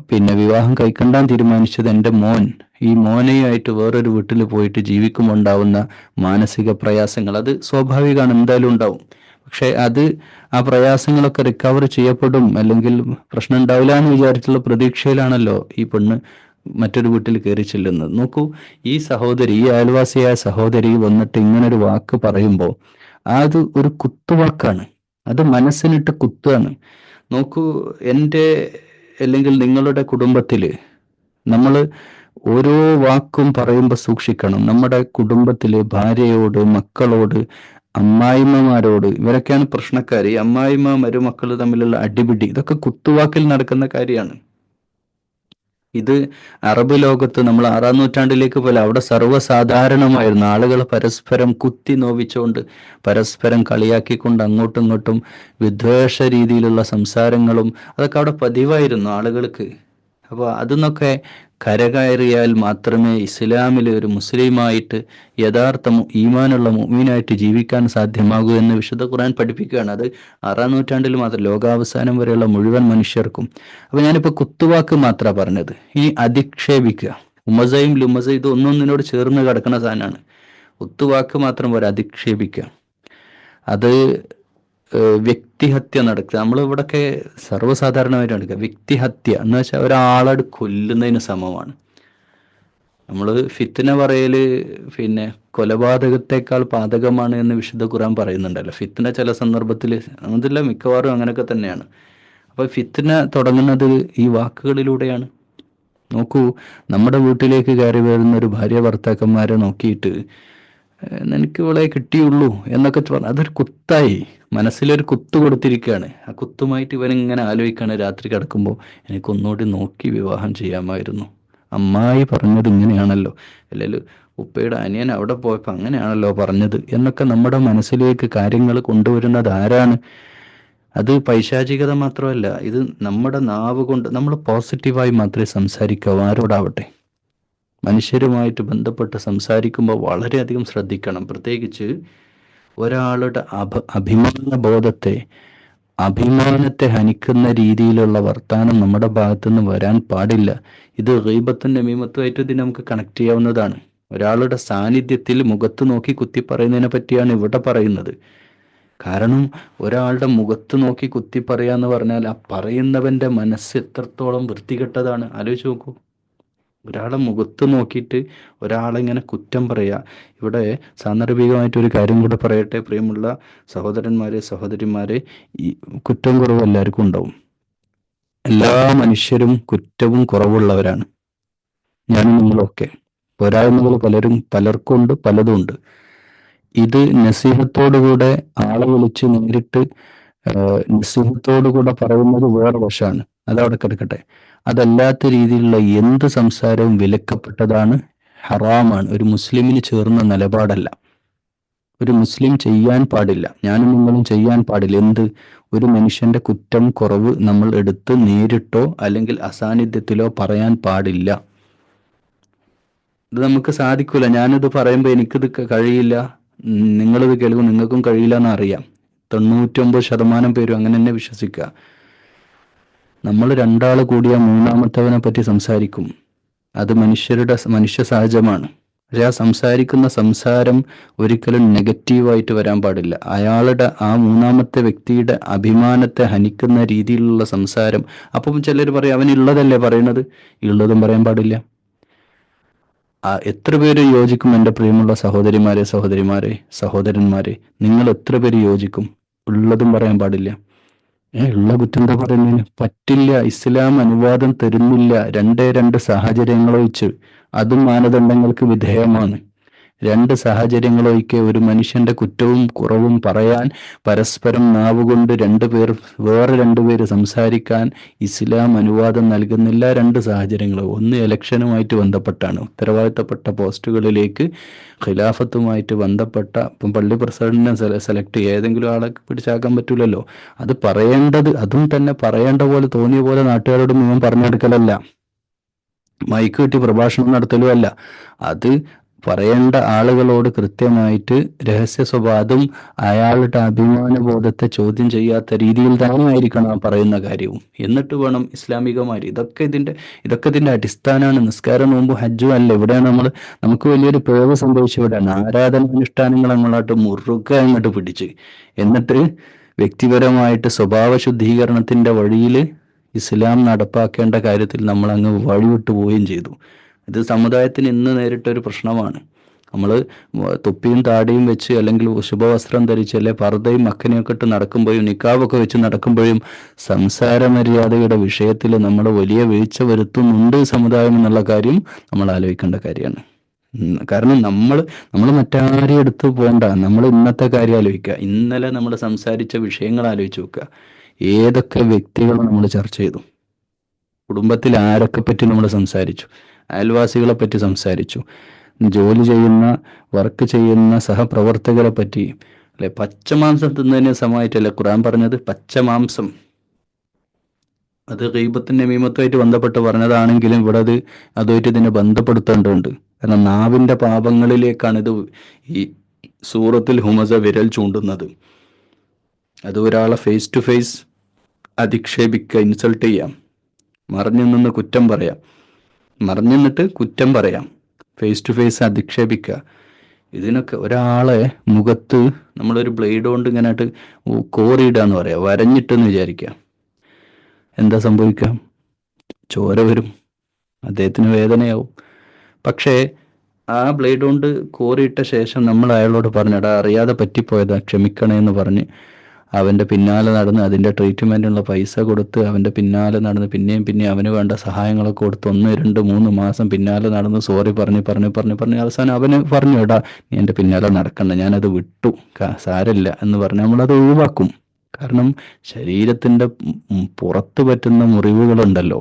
പിന്നെ വിവാഹം കഴിക്കണ്ടാൻ തീരുമാനിച്ചത് എൻ്റെ മോൻ, ഈ മോനെയായിട്ട് വേറൊരു വീട്ടിൽ പോയിട്ട് ജീവിക്കുമുണ്ടാവുന്ന മാനസിക പ്രയാസങ്ങൾ, അത് സ്വാഭാവികമാണ്, എന്തായാലും ഉണ്ടാവും. പക്ഷെ ആ പ്രയാസങ്ങളൊക്കെ റിക്കവർ ചെയ്യപ്പെടും, അല്ലെങ്കിൽ പ്രശ്നം ഉണ്ടാവില്ല എന്ന് വിചാരിച്ചുള്ള പ്രതീക്ഷയിലാണല്ലോ ഈ പെണ്ണ് മറ്റൊരു വീട്ടിൽ കയറി ചെല്ലുന്നത്. നോക്കൂ, ഈ അയൽവാസിയായ സഹോദരി വന്നിട്ട് ഇങ്ങനൊരു വാക്ക് പറയുമ്പോൾ അത് ഒരു കുത്തുവാക്കാണ്, അത് മനസ്സിനിട്ട് കുത്തുകയാണ്. നോക്കൂ, അല്ലെങ്കിൽ നിങ്ങളുടെ കുടുംബത്തിൽ നമ്മൾ ഓരോ വാക്കും പറയുമ്പോൾ സൂക്ഷിക്കണം. നമ്മുടെ കുടുംബത്തിൽ ഭാര്യയോട്, മക്കളോട്, അമ്മായിമ്മമാരോട്, ഇവരൊക്കെയാണ് പ്രശ്നക്കാർ. ഈ അമ്മായിമ്മ മരുമക്കൾ തമ്മിലുള്ള അടിപിടി, ഇതൊക്കെ കുത്തുവാക്കിൽ നടക്കുന്ന കാര്യമാണ്. ഇത് അറബ് ലോകത്ത് നമ്മൾ 6-ാം നൂറ്റാണ്ടിലേക്ക് പോലെ അവിടെ സർവ്വസാധാരണമായിരുന്നു. ആളുകൾ പരസ്പരം കുത്തി നോവിച്ചുകൊണ്ട്, പരസ്പരം കളിയാക്കിക്കൊണ്ട് അങ്ങോട്ടും ഇങ്ങോട്ടും വിദ്വേഷ രീതിയിലുള്ള സംസാരങ്ങളും അതൊക്കെ അവിടെ പതിവായിരുന്നു ആളുകൾക്ക്. അപ്പോൾ അതിന്നൊക്കെ കരകയറിയാൽ മാത്രമേ ഇസ്ലാമിൽ ഒരു മുസ്ലിമായിട്ട് യഥാർത്ഥ ഈമാനുള്ള മുഅ്മിനായിട്ട് ജീവിക്കാൻ സാധ്യമാകൂ എന്ന് വിശുദ്ധ ഖുർആൻ പഠിപ്പിക്കുകയാണ്. അത് 6-ാം നൂറ്റാണ്ടിൽ മാത്രം, ലോകാവസാനം വരെയുള്ള മുഴുവൻ മനുഷ്യർക്കും. അപ്പോൾ ഞാനിപ്പോൾ കുത്തുവാക്ക് മാത്രമാണ് പറഞ്ഞത്. ഇനി അധിക്ഷേപിക്കുക, ഉമസയും ലുമസയും, ഇത് ഒന്നൊന്നിനോട് ചേർന്ന് കിടക്കുന്ന സാധനമാണ്. കുത്തുവാക്ക് മാത്രം പോരാ, അധിക്ഷേപിക്കുക. അത് വ്യക്തിഹത്യ നടക്കുക. നമ്മൾ ഇവിടെയൊക്കെ സർവ്വസാധാരണമായിട്ട് നടക്കുക വ്യക്തിഹത്യ എന്ന് വെച്ചാൽ ഒരാളോട് കൊല്ലുന്നതിന് സമമാണ്. നമ്മൾ ഫിത്ന പറയല് പിന്നെ കൊലപാതകത്തെക്കാൾ പാതകമാണ് എന്ന് വിശുദ്ധ ഖുർആൻ പറയുന്നുണ്ടല്ലോ. ഫിത്ന ചില സന്ദർഭത്തിൽ, അതില്ല മിക്കവാറും അങ്ങനെയൊക്കെ തന്നെയാണ്. അപ്പോൾ ഫിത്ന തുടങ്ങുന്നത് ഈ വാക്കുകളിലൂടെയാണ്. നോക്കൂ, നമ്മുടെ വീട്ടിലേക്ക് കയറി വരുന്ന ഒരു ഭാര്യ ഭർത്താക്കന്മാരെ നോക്കിയിട്ട് നിനക്ക് ഇവളെ കിട്ടിയുള്ളൂ എന്നൊക്കെ പറഞ്ഞു, അതൊരു കുത്തായി, മനസ്സിലൊരു കുത്തു കൊടുത്തിരിക്കുകയാണ്. ആ കുത്തുമായിട്ട് ഇവനിങ്ങനെ ആലോചിക്കുകയാണ് രാത്രി കിടക്കുമ്പോൾ, എനിക്കൊന്നുകൂടി നോക്കി വിവാഹം ചെയ്യാമായിരുന്നു, അമ്മായി പറഞ്ഞത് ഇങ്ങനെയാണല്ലോ, അല്ലെങ്കിൽ ഉപ്പയുടെ അനിയൻ അവിടെ പോയപ്പോൾ അങ്ങനെയാണല്ലോ പറഞ്ഞത് എന്നൊക്കെ നമ്മുടെ മനസ്സിലേക്ക് കാര്യങ്ങൾ കൊണ്ടുവരുന്നത് ആരാണ്? അത് പൈശാചികത മാത്രമല്ല, ഇത് നമ്മുടെ നാവ് കൊണ്ട് നമ്മൾ പോസിറ്റീവായി മാത്രമേ സംസാരിക്കാവൂ. ആരോടാവട്ടെ, മനുഷ്യരുമായിട്ട് ബന്ധപ്പെട്ട് സംസാരിക്കുമ്പോൾ വളരെയധികം ശ്രദ്ധിക്കണം. പ്രത്യേകിച്ച് ഒരാളുടെ അഭിമാന ബോധത്തെ, അഭിമാനത്തെ ഹനിക്കുന്ന രീതിയിലുള്ള വർത്താനം നമ്മുടെ ഭാഗത്തുനിന്ന് വരാൻ പാടില്ല. ഇത് ഗീബത്തും നമീമത്തുമായിട്ട് ഇതിനെ നമുക്ക് കണക്ട് ചെയ്യാവുന്നതാണ്. ഒരാളുടെ സാന്നിധ്യത്തിൽ മുഖത്ത് നോക്കി കുത്തി പറയുന്നതിനെ പറ്റിയാണ് ഇവിടെ പറയുന്നത്. കാരണം ഒരാളുടെ മുഖത്ത് നോക്കി കുത്തി പറയാന്ന് പറഞ്ഞാൽ ആ പറയുന്നവന്റെ മനസ്സ് എത്രത്തോളം വൃത്തികെട്ടതാണ് ആലോചിച്ച് നോക്കൂ. ഒരാളെ മുഖത്ത് നോക്കിയിട്ട് ഒരാളെ ഇങ്ങനെ കുറ്റം പറയുക. ഇവിടെ സാന്ദർഭികമായിട്ട് ഒരു കാര്യം കൂടെ പറയട്ടെ, പ്രിയമുള്ള സഹോദരന്മാരെ സഹോദരിമാരെ, ഈ കുറ്റം കുറവ് എല്ലാവർക്കും ഉണ്ടാവും. എല്ലാ മനുഷ്യരും കുറ്റവും കുറവുള്ളവരാണ്, ഞാനും നിങ്ങളൊക്കെ. പോരായ്മകൾ പലർക്കും ഉണ്ട്, പലതും ഉണ്ട്. ഇത് നസീഹത്തോടുകൂടെ ആളെ വിളിച്ച് നേരിട്ട് നസീഹത്തോടുകൂടെ പറയുന്നത് വേറെ വശമാണ്, അതവിടെ കിടക്കട്ടെ. അതല്ലാത്ത രീതിയിലുള്ള എന്ത് സംസാരവും വിലക്കപ്പെട്ടതാണ്, ഹറാമാണ്, ഒരു മുസ്ലിമിന് ചേർന്ന നിലപാടല്ല. ഒരു മുസ്ലിം ചെയ്യാൻ പാടില്ല, ഞാനും നിങ്ങളും ചെയ്യാൻ പാടില്ല. എന്ത്? ഒരു മനുഷ്യന്റെ കുറ്റം കുറവ് നമ്മൾ എടുത്ത് നേരിട്ടോ അല്ലെങ്കിൽ അസാന്നിധ്യത്തിലോ പറയാൻ പാടില്ല. ഇത് നമുക്ക് സാധിക്കൂല. ഞാനിത് പറയുമ്പോൾ എനിക്കിത് കഴിയില്ല, നിങ്ങളിത് കേൾക്കും, നിങ്ങൾക്കും കഴിയില്ല എന്നറിയാം. 99% പേരും അങ്ങനെ തന്നെ വിശ്വസിക്കുക. നമ്മൾ രണ്ടാൾ കൂടിയ മൂന്നാമത്തവനെ പറ്റി സംസാരിക്കും, അത് മനുഷ്യ സഹജമാണ്. പക്ഷെ ആ സംസാരിക്കുന്ന സംസാരം ഒരിക്കലും നെഗറ്റീവായിട്ട് വരാൻ പാടില്ല. അയാളുടെ ആ മൂന്നാമത്തെ വ്യക്തിയുടെ അഭിമാനത്തെ ഹനിക്കുന്ന രീതിയിലുള്ള സംസാരം. അപ്പം ചിലർ പറയും അവനുള്ളതല്ലേ പറയണത്, ഉള്ളതും പറയാൻ പാടില്ല. എത്ര പേര് യോജിക്കും എൻ്റെ പ്രിയമുള്ള സഹോദരിമാരെ സഹോദരന്മാരെ, നിങ്ങൾ എത്ര പേര് യോജിക്കും? ഉള്ളതും പറയാൻ പാടില്ല. ഉള്ള കുറ്റം എന്താ പറയുന്നതിന്? പറ്റില്ല, ഇസ്ലാം അനുവാദം തരുന്നില്ല. രണ്ട് സാഹചര്യങ്ങളൊഴിച്ച്, അതും മാനദണ്ഡങ്ങൾക്ക് വിധേയമാണ്. രണ്ട് സാഹചര്യങ്ങളൊഴിക്കെ ഒരു മനുഷ്യന്റെ കുറ്റവും കുറവും പറയാൻ, പരസ്പരം നാവുകൊണ്ട് വേറെ രണ്ടുപേര് സംസാരിക്കാൻ ഇസ്ലാം അനുവാദം നൽകുന്നില്ല. രണ്ട് സാഹചര്യങ്ങൾ. ഒന്ന് ഇലക്ഷനുമായിട്ട് ബന്ധപ്പെട്ടാണ്, ഉത്തരവാദിത്തപ്പെട്ട പോസ്റ്റുകളിലേക്ക് ഖിലാഫത്തുമായിട്ട് ബന്ധപ്പെട്ട, ഇപ്പം പള്ളി പ്രസിഡന്റിനെ സെലക്ട് ഏതെങ്കിലും ആളെ പിടിച്ചാക്കാൻ പറ്റൂലല്ലോ. അത് പറയേണ്ടത്, അതും തന്നെ പറയേണ്ട പോലെ തോന്നിയ പോലെ നാട്ടുകാരോട് മുഴുവൻ പറഞ്ഞെടുക്കലല്ല, മൈക്ക് കിട്ടി പ്രഭാഷണം നടത്തലും അല്ല. അത് പറയേണ്ട ആളുകളോട് കൃത്യമായിട്ട് രഹസ്യ സ്വഭാവം, അയാളുടെ അഭിമാനബോധത്തെ ചോദ്യം ചെയ്യാത്ത രീതിയിൽ തന്നെ ആയിരിക്കണം ആ പറയുന്ന കാര്യവും. എന്നിട്ട് വേണം ഇസ്ലാമികമായി, ഇതൊക്കെ ഇതിന്റെ അടിസ്ഥാനമാണ്. നിസ്കാരം, നോമ്പ്, ഹജ്ജും അല്ല. ഇവിടെയാണ് നമുക്ക് വലിയൊരു പിഴവ് സംഭവിച്ചു. ഇവിടെയാണ് ആരാധനാനുഷ്ഠാനങ്ങൾ അങ്ങോട്ട് മുറുകെ അങ്ങോട്ട് പിടിച്ച്, എന്നിട്ട് വ്യക്തിപരമായിട്ട് സ്വഭാവ ശുദ്ധീകരണത്തിന്റെ വഴിയിൽ ഇസ്ലാം നടപ്പാക്കേണ്ട കാര്യത്തിൽ നമ്മൾ അങ്ങ് വഴിവിട്ടു പോവുകയും ചെയ്തു. ഇത് സമുദായത്തിന് ഇന്ന് നേരിട്ടൊരു പ്രശ്നമാണ്. നമ്മൾ തൊപ്പിയും താടിയും വെച്ച്, അല്ലെങ്കിൽ ശുഭവസ്ത്രം ധരിച്ച്, അല്ലെ പർദ്ദയും മക്കനെയൊക്കെ ഇട്ട് നടക്കുമ്പോഴും നിക്കാബൊക്കെ വെച്ച് നടക്കുമ്പോഴും സംസാര മര്യാദയുടെ വിഷയത്തിൽ നമ്മൾ വലിയ വീഴ്ച വരുത്തുന്നുണ്ട് സമുദായം എന്നുള്ള കാര്യം നമ്മൾ ആലോചിക്കേണ്ട കാര്യമാണ്. കാരണം നമ്മൾ മറ്റാരെയും എടുത്ത് പോകണ്ട, നമ്മൾ ഇന്നത്തെ കാര്യം ആലോചിക്കുക. ഇന്നലെ നമ്മൾ സംസാരിച്ച വിഷയങ്ങൾ ആലോചിച്ച് നോക്കുക. ഏതൊക്കെ വ്യക്തികളെ നമ്മൾ ചർച്ച ചെയ്തു, കുടുംബത്തിൽ ആരൊക്കെ പറ്റി നമ്മൾ സംസാരിച്ചു, അയൽവാസികളെ പറ്റി സംസാരിച്ചു, ജോലി ചെയ്യുന്ന, വർക്ക് ചെയ്യുന്ന സഹപ്രവർത്തകരെ പറ്റി, അല്ലെ? പച്ചമാംസം തിന്നതിന് സമയമായിട്ടല്ലേ ഖുർആൻ പറഞ്ഞത്? പച്ചമാംസം, അത് ഗീബത്തും നമീമത്തുമായിട്ട് ബന്ധപ്പെട്ട് പറഞ്ഞതാണെങ്കിലും ഇവിടെ അതുമായിട്ട് ഇതിനെ ബന്ധപ്പെടുത്തേണ്ടതുണ്ട്. കാരണം നാവിന്റെ പാപങ്ങളിലേക്കാണ് ഇത് ഈ സൂറത്തിൽ ഹുമസ വിരൽ ചൂണ്ടുന്നത്. അത് ഒരാളെ ഫേസ് ടു ഫേസ് അധിക്ഷേപിക്കുക, ഇൻസൾട്ട് ചെയ്യാം, മറിഞ്ഞു നിന്ന് കുറ്റം പറയാം, മറിഞ്ഞു നിന്നിട്ട് കുറ്റം പറയാം, ഫേസ് ടു ഫേസ് അധിക്ഷേപിക്കുക. ഇതിനൊക്കെ ഒരാളെ മുഖത്ത് നമ്മളൊരു ബ്ലേഡ് കൊണ്ട് ഇങ്ങനെ ആയിട്ട് കോറിയിടാന്ന് പറയാം, വരഞ്ഞിട്ടെന്ന് വിചാരിക്കുക. എന്താ സംഭവിക്കുക? ചോര വരും, അദ്ദേഹത്തിന് വേദനയാവും. പക്ഷേ ആ ബ്ലേഡ് കൊണ്ട് കോറിയിട്ട ശേഷം നമ്മൾ അയാളോട് പറഞ്ഞടാ, അറിയാതെ പറ്റിപ്പോയതാ, ക്ഷമിക്കണേ എന്ന് പറഞ്ഞ് അവൻ്റെ പിന്നാലെ നടന്ന് അതിൻ്റെ ട്രീറ്റ്മെൻറ്റിനുള്ള പൈസ കൊടുത്ത് അവൻ്റെ പിന്നാലെ നടന്ന് പിന്നെയും അവന് വേണ്ട സഹായങ്ങളൊക്കെ കൊടുത്ത് 1, 2, 3 മാസം പിന്നാലെ നടന്ന് സോറി പറഞ്ഞ് അവസാനം അവന് പറഞ്ഞു, എടാ നീ എൻ്റെ പിന്നാലെ നടക്കണ്ട, ഞാനത് വിട്ടു, സാരമില്ല എന്ന് പറഞ്ഞ് നമ്മളത് ഒഴിവാക്കും. കാരണം ശരീരത്തിൻ്റെ പുറത്ത് പറ്റുന്ന മുറിവുകളുണ്ടല്ലോ,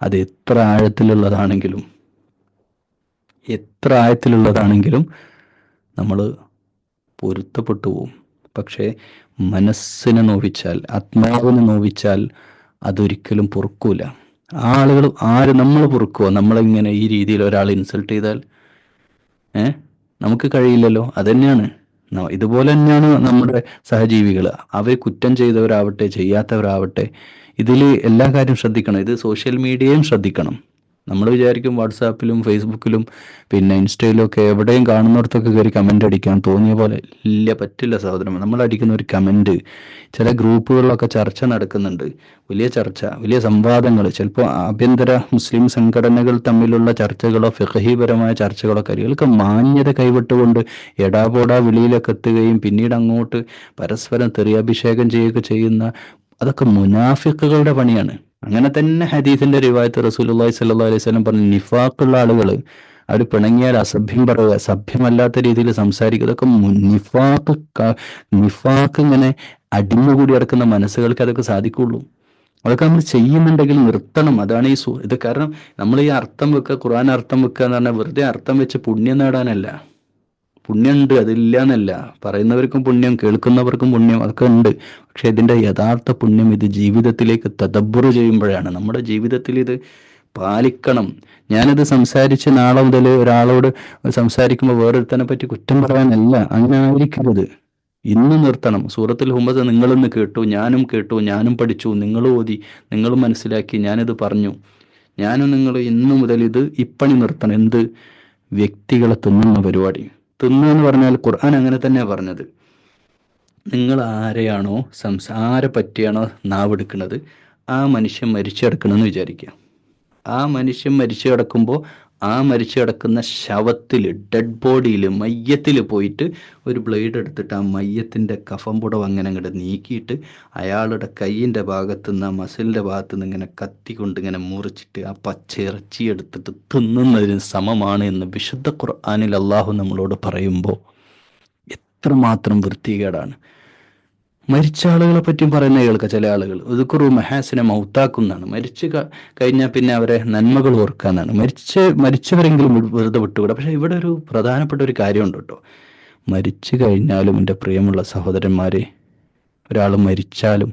അത് എത്ര ആഴത്തിലുള്ളതാണെങ്കിലും നമ്മൾ പൊരുത്തപ്പെട്ടു പോവും. പക്ഷേ മനസ്സിനെ നോവിച്ചാൽ, ആത്മാവിനെ നോവിച്ചാൽ അതൊരിക്കലും പൊറുക്കൂല. നമ്മൾ പൊറുക്കുവോ? നമ്മളിങ്ങനെ ഈ രീതിയിൽ ഒരാൾ ഇൻസൾട്ട് ചെയ്താൽ നമുക്ക് കഴിയില്ലല്ലോ. അതന്നെയാണ് ഇതുപോലെ തന്നെയാണ് നമ്മുടെ സഹജീവികൾ. അവർ കുറ്റം ചെയ്തവരാവട്ടെ ചെയ്യാത്തവരാവട്ടെ, ഇതിൽ എല്ലാ കാര്യം ശ്രദ്ധിക്കണം. ഇത് സോഷ്യൽ മീഡിയയും ശ്രദ്ധിക്കണം. നമ്മൾ വിചാരിക്കും വാട്സാപ്പിലും ഫേസ്ബുക്കിലും പിന്നെ ഇൻസ്റ്റയിലും ഒക്കെ എവിടെയും കാണുന്നിടത്തൊക്കെ കയറി കമൻ്റ് അടിക്കാൻ തോന്നിയ പോലെ ഇല്ല, പറ്റില്ല സഹോദരൻ. നമ്മൾ അടിക്കുന്ന ഒരു കമൻറ്റ്, ചില ഗ്രൂപ്പുകളിലൊക്കെ ചർച്ച നടക്കുന്നുണ്ട്, വലിയ ചർച്ച, വലിയ സംവാദങ്ങൾ, ചിലപ്പോൾ ആഭ്യന്തര മുസ്ലിം സംഘടനകൾ തമ്മിലുള്ള ചർച്ചകളോ ഫിഖ്ഹിപരമായ ചർച്ചകളോ കരികൾക്ക് മാന്യത കൈവിട്ടുകൊണ്ട് എടാപോടാ വിളിയിലൊക്കെ എത്തുകയും പിന്നീട് അങ്ങോട്ട് പരസ്പരം തെറിയാഭിഷേകം ചെയ്യുകയൊക്കെ ചെയ്യുന്ന, അതൊക്കെ മുനാഫിക്കുകളുടെ പണിയാണ്. അങ്ങനെ തന്നെ ഹദീസിന്റെ റിവായത്ത് റസൂലുള്ളാഹി സ്വല്ലല്ലാഹു അലൈഹി വസല്ലം പറഞ്ഞു, നിഫാഖുള്ള ആളുകൾ അവർ പിണങ്ങിയാൽ അസഭ്യം പറയുക, സഭ്യമല്ലാത്ത രീതിയിൽ സംസാരിക്കുക, ഇതൊക്കെ നിഫാഖ് ഇങ്ങനെ അടിഞ്ഞുകൂടി കിടക്കുന്ന മനസ്സുകൾക്ക് അതൊക്കെ സാധിക്കുള്ളൂ. അതൊക്കെ നമ്മൾ ചെയ്യുന്നുണ്ടെങ്കിൽ നിർത്തണം. അതാണ് ഇത്. കാരണം നമ്മൾ ഈ അർത്ഥം വെക്കുക, ഖുർആൻ അർത്ഥം വെക്കുക എന്ന് പറഞ്ഞാൽ വെറുതെ അർത്ഥം വെച്ച് പുണ്യം നേടാനല്ല. പുണ്യമുണ്ട്, അതില്ല എന്നല്ല. പറയുന്നവർക്കും പുണ്യം, കേൾക്കുന്നവർക്കും പുണ്യം, അതൊക്കെ ഉണ്ട്. പക്ഷെ ഇതിൻ്റെ യഥാർത്ഥ പുണ്യം ഇത് ജീവിതത്തിലേക്ക് തദബ്ബുർ ചെയ്യുമ്പോഴാണ്. നമ്മുടെ ജീവിതത്തിൽ ഇത് പാലിക്കണം. ഞാനിത് സംസാരിച്ച് നാളെ മുതൽ ഒരാളോട് സംസാരിക്കുമ്പോൾ വേറൊരുത്തനെ പറ്റി കുറ്റം പറയാനല്ല, അങ്ങനെ ആയിരിക്കരുത്. ഇന്ന് നിർത്തണം. സൂറത്തുൽ ഹുമസ നിങ്ങളിന്ന് കേട്ടു, ഞാനും പഠിച്ചു, നിങ്ങളും ഓതി, നിങ്ങളും മനസ്സിലാക്കി, ഞാനിത് പറഞ്ഞു. നിങ്ങൾ ഇന്നു മുതൽ ഇത് ഇപ്പണി നിർത്തണം. എന്ത്? വ്യക്തികളെ തിന്നുന്ന പരിപാടി. തിന്നുക എന്ന് പറഞ്ഞാൽ ഖുർആൻ അങ്ങനെ തന്നെയാണ് പറഞ്ഞത്. നിങ്ങൾ ആരെയാണോ ആരെ പറ്റിയാണോ നാവെടുക്കുന്നത്, ആ മനുഷ്യൻ മരിച്ചു കിടക്കണമെന്ന് വിചാരിക്കുക. ആ മനുഷ്യൻ മരിച്ചു കിടക്കുമ്പോൾ ആ മരിച്ചു കിടക്കുന്ന ശവത്തിൽ, ഡെഡ് ബോഡിയിൽ, മയ്യത്തിൽ പോയിട്ട് ഒരു ബ്ലേഡ് എടുത്തിട്ട് ആ മയ്യത്തിൻ്റെ കഫം പുടവ് അങ്ങനെ അങ്ങോട്ട് നീക്കിയിട്ട് അയാളുടെ കയ്യിൻ്റെ ഭാഗത്തു നിന്ന്, ആ മസിലിൻ്റെ ഭാഗത്തു നിന്ന് ഇങ്ങനെ കത്തി കൊണ്ട് ഇങ്ങനെ മുറിച്ചിട്ട് ആ പച്ച ഇറച്ചി എടുത്തിട്ട് തിന്നുന്നതിന് സമമാണ് എന്ന് വിശുദ്ധ ഖുർആനിൽ അള്ളാഹു നമ്മളോട് പറയുമ്പോൾ എത്രമാത്രം വൃത്തികേടാണ്. മരിച്ച ആളുകളെ പറ്റിയും പറയുന്ന കേൾക്കുക ചില ആളുകൾ. ഉദ്കുറു മഹാസിനെ മൗത്താക്കുന്നതാണ്. മരിച്ചു കഴിഞ്ഞാൽ പിന്നെ അവരെ നന്മകൾ ഓർക്കാനാണ്. മരിച്ചവരെങ്കിലും വെറുതെ വിട്ടുകൂടാ. പക്ഷെ ഇവിടെ ഒരു പ്രധാനപ്പെട്ട ഒരു കാര്യമുണ്ട് കേട്ടോ. മരിച്ചു കഴിഞ്ഞാലും എൻ്റെ പ്രിയമുള്ള സഹോദരന്മാരെ, ഒരാൾ മരിച്ചാലും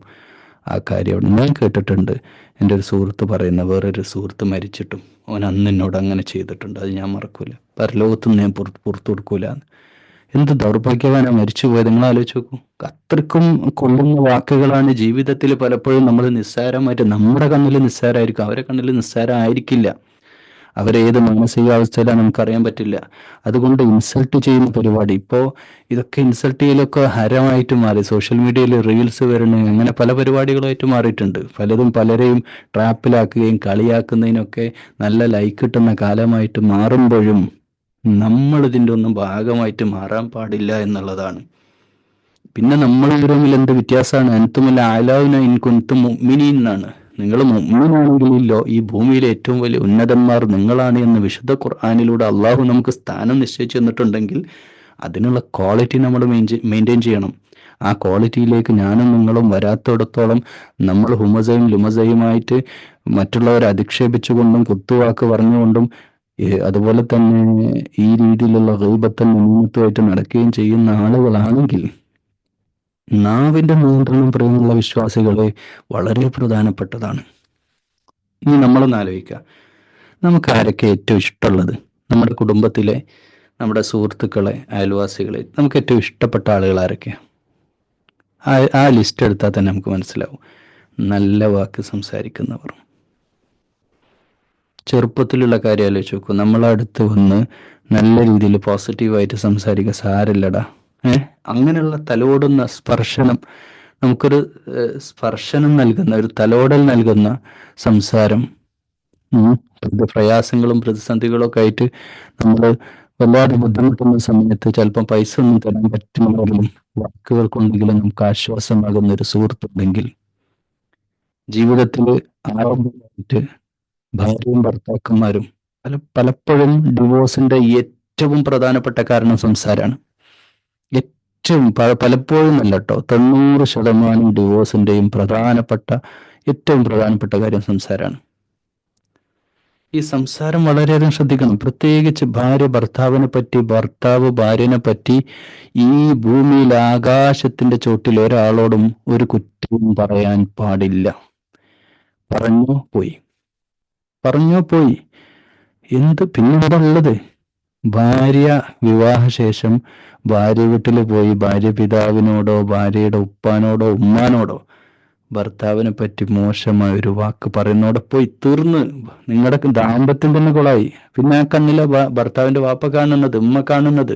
ആ കാര്യം ഞാൻ കേട്ടിട്ടുണ്ട്. എൻ്റെ ഒരു സുഹൃത്ത് പറയുന്ന, വേറൊരു സുഹൃത്ത് മരിച്ചിട്ടും അവൻ അന്ന് എന്നോട് അങ്ങനെ ചെയ്തിട്ടുണ്ട്, അത് ഞാൻ മറക്കൂല, പരലോകത്തുനിന്ന് ഞാൻ പുറത്തു കൊടുക്കൂല. എന്ത് ദൗർഭാഗ്യവാനാണ് മരിച്ചു പോയത്. നിങ്ങൾ ആലോചിച്ച് നോക്കൂ. അത്രക്കും കൊള്ളുന്ന വാക്കുകളാണ്. ജീവിതത്തിൽ പലപ്പോഴും നമ്മൾ നിസ്സാരമായിട്ട്, നമ്മുടെ കണ്ണിൽ നിസ്സാരമായിരിക്കും, അവരെ കണ്ണിൽ നിസ്സാരമായിരിക്കില്ല. അവരേത് മാനസികാവസ്ഥയിലാണ് നമുക്കറിയാൻ പറ്റില്ല. അതുകൊണ്ട് ഇൻസൾട്ട് ചെയ്യുന്ന പരിപാടി, ഇപ്പോൾ ഇതൊക്കെ ഇൻസൾട്ട് ചെയ്യലൊക്കെ ഹരമായിട്ട് മാറി. സോഷ്യൽ മീഡിയയിൽ റീൽസ് വരുന്നത്, അങ്ങനെ പല പരിപാടികളായിട്ട് മാറിയിട്ടുണ്ട്. പലതും പലരെയും ട്രാപ്പിലാക്കുകയും കളിയാക്കുന്നതിനൊക്കെ നല്ല ലൈക്ക് കിട്ടുന്ന കാലമായിട്ട് മാറുമ്പോഴും നമ്മൾ ഇതിൻ്റെ ഒന്നും ഭാഗമായിട്ട് മാറാൻ പാടില്ല എന്നുള്ളതാണ്. പിന്നെ നമ്മൾ തമ്മിൽ എന്ത് വ്യത്യാസമാണ്? അൻതുമല്ല ആലാവുന ഇൻ കുൻതും മുഅ്മിനീൻ എന്നാണ്. നിങ്ങൾ മുഅ്മിനാണെങ്കിലോ ഈ ഭൂമിയിലെ ഏറ്റവും വലിയ ഉന്നതന്മാർ നിങ്ങളാണ് എന്ന് വിശുദ്ധ ഖുർആനിലൂടെ അള്ളാഹു നമുക്ക് സ്ഥാനം നിശ്ചയിച്ചു തന്നിട്ടുണ്ടെങ്കിൽ അതിനുള്ള ക്വാളിറ്റി നമ്മൾ മെയിൻറ്റെയിൻ ചെയ്യണം. ആ ക്വാളിറ്റിയിലേക്ക് ഞാനും നിങ്ങളും വരാത്തിടത്തോളം നമ്മൾ ഹുമസയും ലുമസയുമായിട്ട് മറ്റുള്ളവരെ അധിക്ഷേപിച്ചുകൊണ്ടും കുത്തുവാക്ക് പറഞ്ഞുകൊണ്ടും അതുപോലെ തന്നെ ഈ രീതിയിലുള്ള ഗീബത്തും നമീമത്തുമായിട്ട് നടക്കുകയും ചെയ്യുന്ന ആളുകളാണെങ്കിൽ നാവിന്റെ നിയന്ത്രണം പ്രിയമുള്ള വിശ്വാസികളെ വളരെ പ്രധാനപ്പെട്ടതാണ്. ഇനി നമ്മളൊന്ന് ആലോചിക്കുക, നമുക്ക് ആരൊക്കെ ഏറ്റവും ഇഷ്ടമുള്ളത്? നമ്മുടെ കുടുംബത്തിലെ, നമ്മുടെ സുഹൃത്തുക്കളെ, അയൽവാസികളെ, നമുക്ക് ഏറ്റവും ഇഷ്ടപ്പെട്ട ആളുകൾ ആരൊക്കെയാണ്? ആ ലിസ്റ്റ് എടുത്താൽ തന്നെ നമുക്ക് മനസ്സിലാവും. നല്ല വാക്ക് സംസാരിക്കുന്നവർ. ചെറുപ്പത്തിലുള്ള കാര്യം ആലോചിച്ച് നോക്കും. നമ്മളടുത്ത് വന്ന് നല്ല രീതിയിൽ പോസിറ്റീവായിട്ട് സംസാരിക്കുക, സാരില്ലടാ, അങ്ങനെയുള്ള തലോടുന്ന സ്പർശനം, നമുക്കൊരു സ്പർശനം നൽകുന്ന, ഒരു തലോടൽ നൽകുന്ന സംസാരം. പ്രയാസങ്ങളും പ്രതിസന്ധികളും ഒക്കെ ആയിട്ട് നമ്മൾ വല്ലാതെ ബുദ്ധിമുട്ടുന്ന സമയത്ത് ചിലപ്പം പൈസ ഒന്നും തരാൻ പറ്റുന്നവരിലും വാക്കുകൾ കൊണ്ടെങ്കിലും നമുക്ക് ആശ്വാസമാകുന്ന ഒരു സുഹൃത്തുണ്ടെങ്കിൽ ജീവിതത്തിൽ ആരംഭമായിട്ട് ഭാര്യയും ഭർത്താക്കന്മാരും പലപ്പോഴും ഡിവോഴ്സിന്റെ ഏറ്റവും പ്രധാനപ്പെട്ട കാരണം സംസാരമാണ്. ഏറ്റവും പലപ്പോഴും അല്ല കേട്ടോ, 90% ഡിവോഴ്സിന്റെയും ഏറ്റവും പ്രധാനപ്പെട്ട കാര്യം സംസാരമാണ്. ഈ സംസാരം വളരെയധികം ശ്രദ്ധിക്കണം. പ്രത്യേകിച്ച് ഭാര്യ ഭർത്താവിനെ പറ്റി, ഭർത്താവ് ഭാര്യനെ പറ്റി ഈ ഭൂമിയിൽ ആകാശത്തിന്റെ ചോട്ടിൽ ഒരാളോടും ഒരു കുറ്റവും പറയാൻ പാടില്ല. പറഞ്ഞോ പോയി. എന്ത് പിന്നെന്താ ഉള്ളത്? ഭാര്യ വിവാഹശേഷം ഭാര്യ വീട്ടിൽ പോയി ഭാര്യ പിതാവിനോടോ ഭാര്യയുടെ ഉപ്പാനോടോ ഉമ്മാനോടോ ഭർത്താവിനെ പറ്റി മോശമായ ഒരു വാക്ക് പറയുന്നോടെ പോയി തീർന്ന്. നിങ്ങളുടെ ദാമ്പത്യം തന്നെ കൊളായി. പിന്നെ ആ കണ്ണിലെ ഭർത്താവിന്റെ വാപ്പ കാണുന്നത്, ഉമ്മ കാണുന്നത്.